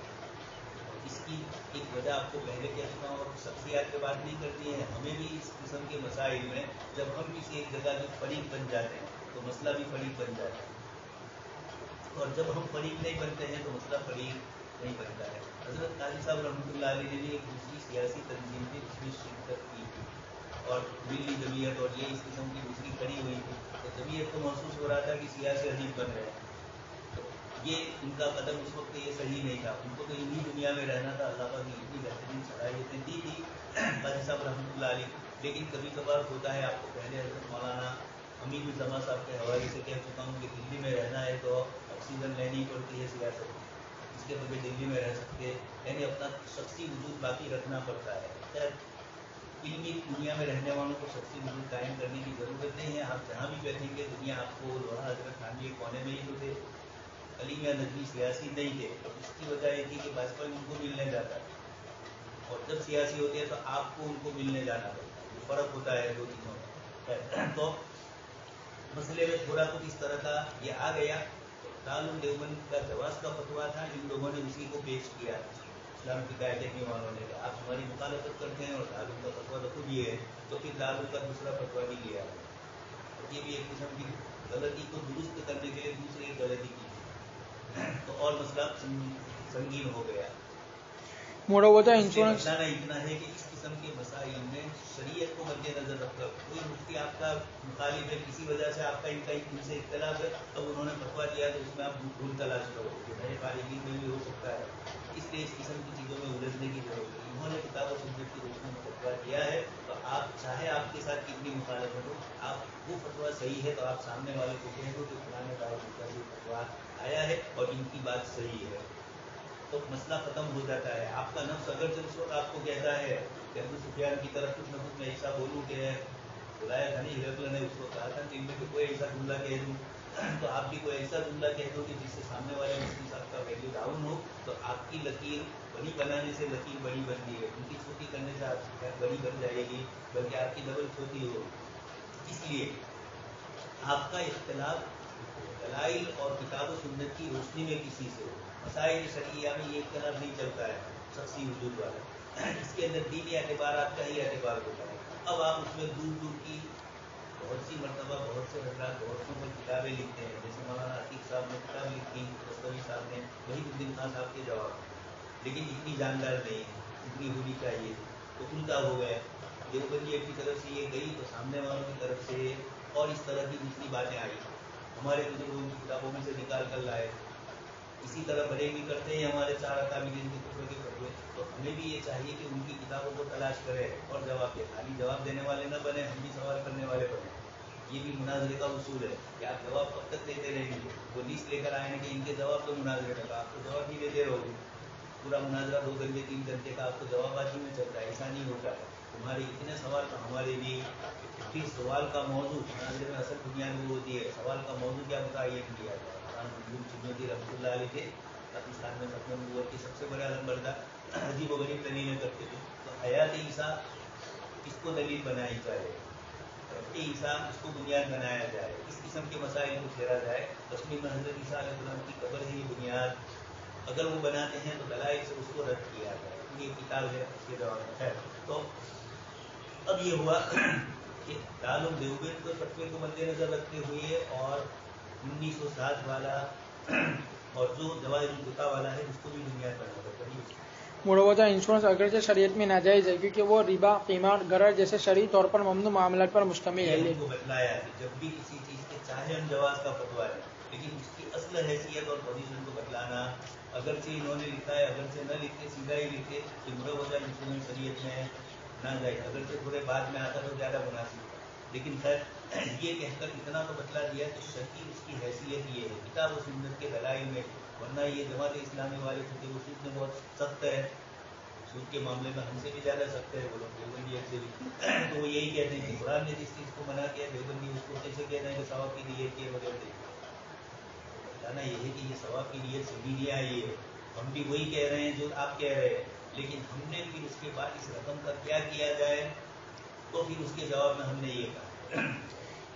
इसकी एक वजह आपको पहले कह चुका हूँ, और शख्सियात पे बात नहीं करती है, हमें भी इस किस्म के मसाइल में जब हम किसी एक जगह के फरीक बन जाते हैं तो मसला भी फरीक बन जाता है, और जब हम फरीक नहीं बनते हैं तो मसला फरीक नहीं बनता है। हज़रत काजी साहब रहमतुल्लाह अलैह ने भी एक दूसरी सियासी तंजीम थी, उसमें शिरकत की थी, और दिल्ली जमीयत और ये इस किस्म की दूसरी खड़ी हुई थी, तो जमीयत को महसूस हो रहा था कि सियासी हदीफ बन रहे हैं। ये उनका कदम उस वक्त ये सही नहीं था, उनको तो इन्हीं दुनिया में रहना था। अल्लाह पाक ने इतनी बेहतरीन सलाहियतें दी थी काजी साहब रहमतुल्लाह अलैह, लेकिन कभी कभार होता है, आपको पहले हज़रत मौलाना अमीरुज़्ज़मा साहब के हवाले से कह चुका हूँ कि दिल्ली में रहना है तो ऑक्सीजन लेनी पड़ती है सियासत, इसके बगैर दिल्ली में रह सकते, यानी अपना शख्सी वजूद बाकी रखना पड़ता है। खैर, इल्मी दुनिया में रहने वालों को शख्सी वजूद कायम करने की ज़रूरत नहीं है। आप जहाँ भी बैठेंगे दुनिया आपको लोहा हज़रत खानवी एक कोने में ही तो थे, अली मियां नदवी सियासी नहीं थे, तो इसकी वजह ये थी कि भाजपा उनको मिलने जाता है, और जब सियासी होते हैं तो आपको उनको मिलने जाना पड़ता है, फर्क होता है दो चीज़ों में। तो मसले में थोड़ा कुछ इस तरह का ये आ गया। दारुल देवबंद का जवाज़ का फतवा था, इन लोगों ने उसी को पेश किया इस्लाम की कायदे वालों ने, आप हमारी मुखालफत करते हैं और दारुल का फतवा तो खुद ये है, तो फिर दारुल का दूसरा फतवा भी लिया। ये भी एक किस्म की गलती को दुरुस्त करने के लिए दूसरी एक गलती की, तो और मसला संगीन हो गया।
मोड़ोवता इंश्योरेंस
इतना है कि इस किस्म के मसाइल में शरीयत को मद्देनजर रखकर कोई मुफ्ती आपका मुखालिफ है, किसी वजह से आपका इनसे इख्तलाफ है, तो उन्होंने फतवा दिया तो उसमें आप भूल तलाश करो, नए फारिगीन में भी हो सकता है, इसलिए इस किस्म की चीज़ों में उलझने की जरूरत है। उन्होंने किताब और सुन्नत की रोशनी में फतवा दिया है, तो आप चाहे आपके साथ कितनी मुखालफत हो, आप वो फतवा सही है तो आप सामने वाले को कह दो कि पुराने दारुल का जो फतवा आया है और इनकी बात सही है, तो मसला खत्म हो जाता है। आपका नफ्स अगर जब उस वक्त आपको कहता है कि अबू सुफियान की तरफ कुछ न कुछ मैं ऐसा बोलूँ कि बुलाया था नहीं, हिरकल ने उसको कहा था कि इनमें कोई ऐसा जुमला कह दूँ, तो आप भी कोई ऐसा जुमला कह दो कि जिससे सामने वाले मुफ्ती साहब का वैल्यू डाउन हो, तो आपकी लकीर बड़ी बनाने से लकीर बड़ी बनती है, उनकी छोटी करने से आपकी बड़ी बन जाएगी, बल्कि आपकी डबल छोटी हो। इसलिए आपका इख्तिलाफ दलाइल और किताब सुन्नत की रोशनी में किसी से हो, मसाइल शरिया में ये इख्तिलाफ नहीं चलता है शख्सी वजूद वाला, इसके अंदर दीनी एतबारात का ही एतबार होता है। अब आप उसमें दूर दूर की बहुत सी मरतबा बहुत से हजरात बहुतों पर किताबें लिखते हैं, जैसे मौलाना आतिक साहब ने किताब लिखी, दस्तवी साहब ने, वहीदुद्दीन खान साहब के जवाब, लेकिन इतनी जानदार नहीं है, इतनी होनी चाहिए, तो उल्टा हो गया। देवबंदियत की तरफ से ये गई तो सामने वालों की तरफ से और इस तरह की दूसरी बातें आई, हमारे बुजुर्गों की किताबों में से निकाल कर लाए। इसी तरह बड़े भी करते हैं हमारे चार ताबीन के कुफर के फतवे, तो हमें भी ये चाहिए कि उनकी किताबों को तलाश करें और जवाब दें, खाली जवाब देने वाले न बने, हम भी सवाल करने वाले बने। ये भी मुनाजरे का उसूल है कि आप जवाब कब तक देते रहेंगे, वो लिस्ट लेकर आए कि इनके जवाब तो मुनाजरे का, आप तो जवाब ही देते रहोगे, पूरा मुनाजरा 2 घंटे 3 घंटे का आपको जवाब में चलता है, ऐसा नहीं होता है। तुम्हारे इतने सवाल तो हमारे भी, फिर सवाल का मौजू मुनाजरे में असल बुनियाद वो होती है, सवाल का मौजू क्या होता है ये भी दिया जाए। रहमतुल्लाह अलैह थे, पाकिस्तान में खत्म हुआ कि सबसे बड़ा नंबरदार अजीब व गरीब दलीलें करते थे। तो हयात ईसा इसको दलील बनाई जाए, ईसा इसको बुनियाद बनाया जाए, इस किस्म के मसाइल को छेड़ा जाए। तस्लीम में हज़रत ईसा अलैहिस्सलाम की कब्र है ये बुनियाद, अगर वो बनाते हैं तो दलाइल से उसको रद्द किया जाए। ये किताब है उसके जवाब में है। तो अब ये हुआ कि दारुल देवबंद को फतवे को मद्देनजर रखते हुए और 1907 वाला और जो जवाहिरुल फिक़ा वाला है उसको भी बुनियाद बनाना पड़ता है।
मुड़वजा इंश्योरेंस अगरचे शरीयत में नाजायज़ है क्योंकि वो रिबा, कीमार, गरर जैसे शरई तौर पर ममनू मामलात पर मुश्तमिल है।
उनको बतलाया कि जब भी किसी चीज़ के चाहे हम जवाज का फतवा है, लेकिन उसकी असल हैसियत और पोजीशन को बतलाना, अगरचे इन्होंने लिखा है, अगरचे न लिखे, सीधा ही लिखे कि मुड़वजा इंश्योरेंस शरीयत में ना जाए, अगरचे थोड़े बाद में आता तो ज़्यादा मुनासिब, लेकिन खैर ये कहकर इतना तो बतला दिया कि शर्की उसकी हैसियत ये है किताब और सुन्नत के दलाइल में, वरना ये जमात इस्लामी वाले थे वो सूद में बहुत सख्त है, सूद के मामले में हमसे भी ज़्यादा सख्त है वो लोग देवबंदी से भी। तो वो यही कहते हैं कि कुरान ने जिस चीज़ को मना किया देवबंदी उसको कैसे कहना है कि सवाब की नीयत के बगैर दे, बताना ये है कि ये सवाब की नीयत से भी नहीं आई है। हम भी वही कह रहे हैं जो आप कह रहे हैं, लेकिन हमने फिर उसके बाद इस रकम का क्या किया जाए, तो फिर उसके जवाब में हमने ये कहा।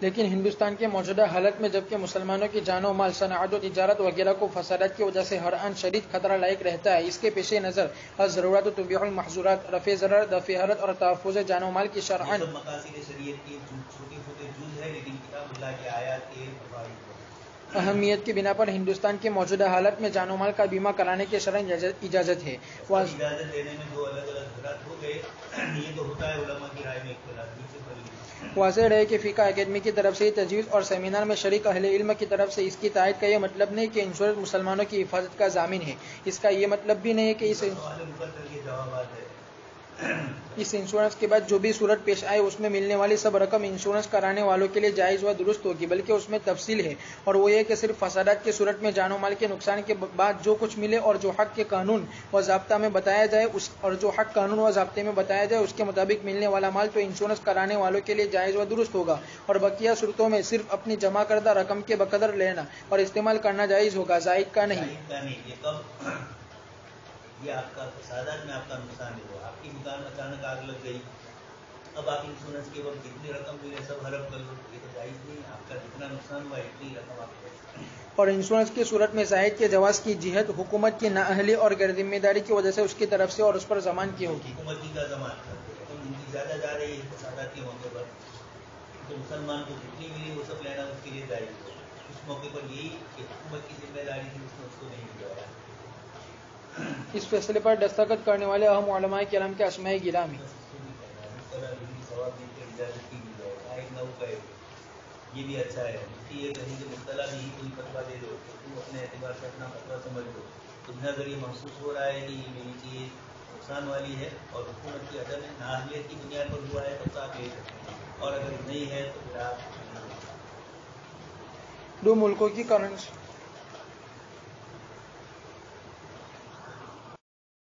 लेकिन हिंदुस्तान के मौजूदा हालत में जबकि मुसलमानों की जानो माल, सनाअत और तिजारत वगैरह को फसादात की वजह से हर आन शदीद खतरा लायक रहता है, इसके पेश नज़र ज़रूरत तुबीहुल महज़ूरात, रफ़े ज़रर, दफ़े हरत और तहफ़्फ़ुज़ जानो माल की शरअन
मक़ासिद शरीयत के छोटे छोटे जुज़ है, लेकिन किताबुल्लाह के आयात के
अहमियत की बिना पर हिंदुस्तान के मौजूदा हालत में जानो माल का बीमा कराने की शरअन इजाज़त है।
इजाज़त देने में जो अलग अलग हज़रात हो गए, ये तो होता है उलमा की राय में इख्तिलाफ।
वाज़ेह है कि फ़िक़ा अकेडमी की तरफ से तजवीज़ और सेमिनार में शरीक अहले इल्म की तरफ से इसकी तायद का ये मतलब नहीं कि इंश्योरेंस मुसलमानों की हिफाजत का ज़ामिन है। इसका ये मतलब भी नहीं है कि इस इंश्योरेंस के बाद जो भी सूरत पेश आए उसमें मिलने वाली सब रकम इंश्योरेंस कराने वालों के लिए जायज़ व दुरुस्त होगी, बल्कि उसमें तफसील है और वो ये कि सिर्फ फसादात की सूरत में जानो माल के नुकसान के बाद जो कुछ मिले और जो हक़ के कानून व ज़ाब्ता में बताया जाए उसके मुताबिक मिलने वाला माल तो इंश्योरेंस कराने वालों के लिए जायज़ व दुरुस्त होगा और बकिया सूरतों में सिर्फ अपनी जमा करदा रकम के बकदर लेना और इस्तेमाल करना जायज़ होगा, ज़ायद का नहीं।
ये आपका फसादात में आपका नुकसान है, आपकी दुकान में अचानक आग लग गई, अब आप इंश्योरेंस के वक्त जितनी रकम मिले सब हड़प कर लो, ये तो जायज़ नहीं, आपका जितना नुकसान हुआ इतनी रकम आपको।
और इंश्योरेंस की सूरत में ज़ायद के जवाज़ की जिहत हुकूमत की नाअहली और गैरजिम्मेदारी की वजह से उसकी तरफ से और उस पर ज़मान की होगी।
हुकूमत की का ज़मान जिनकी ज़्यादा जा रही है फसादात के मौके पर, तो मुसलमान को जितनी मिली वो सब लेना उसके लिए जायज़ है। उस मौके पर यही कि हुकूमत की जिम्मेदारी थी उसने उसको नहीं दिया।
इस फैसले पर दस्तखत करने वाले अहम उलमाए किराम के अस्माए गिरामी।
ये भी अच्छा है, ये कहीं कि मुस्तला भी कोई फतवा दे दो तो तुम अपने एतबार से अपना फतवा समझ लो, तुम्हें अगर ये महसूस हो रहा है कि ये मेरी चीज़ नुकसान वाली है और हुकूमत की अदम नाअहलियत की बुनियाद पर हुआ है तब तो आप ले सकते हैं, और अगर नहीं है तो फिर आप
दो मुल्कों की करेंसी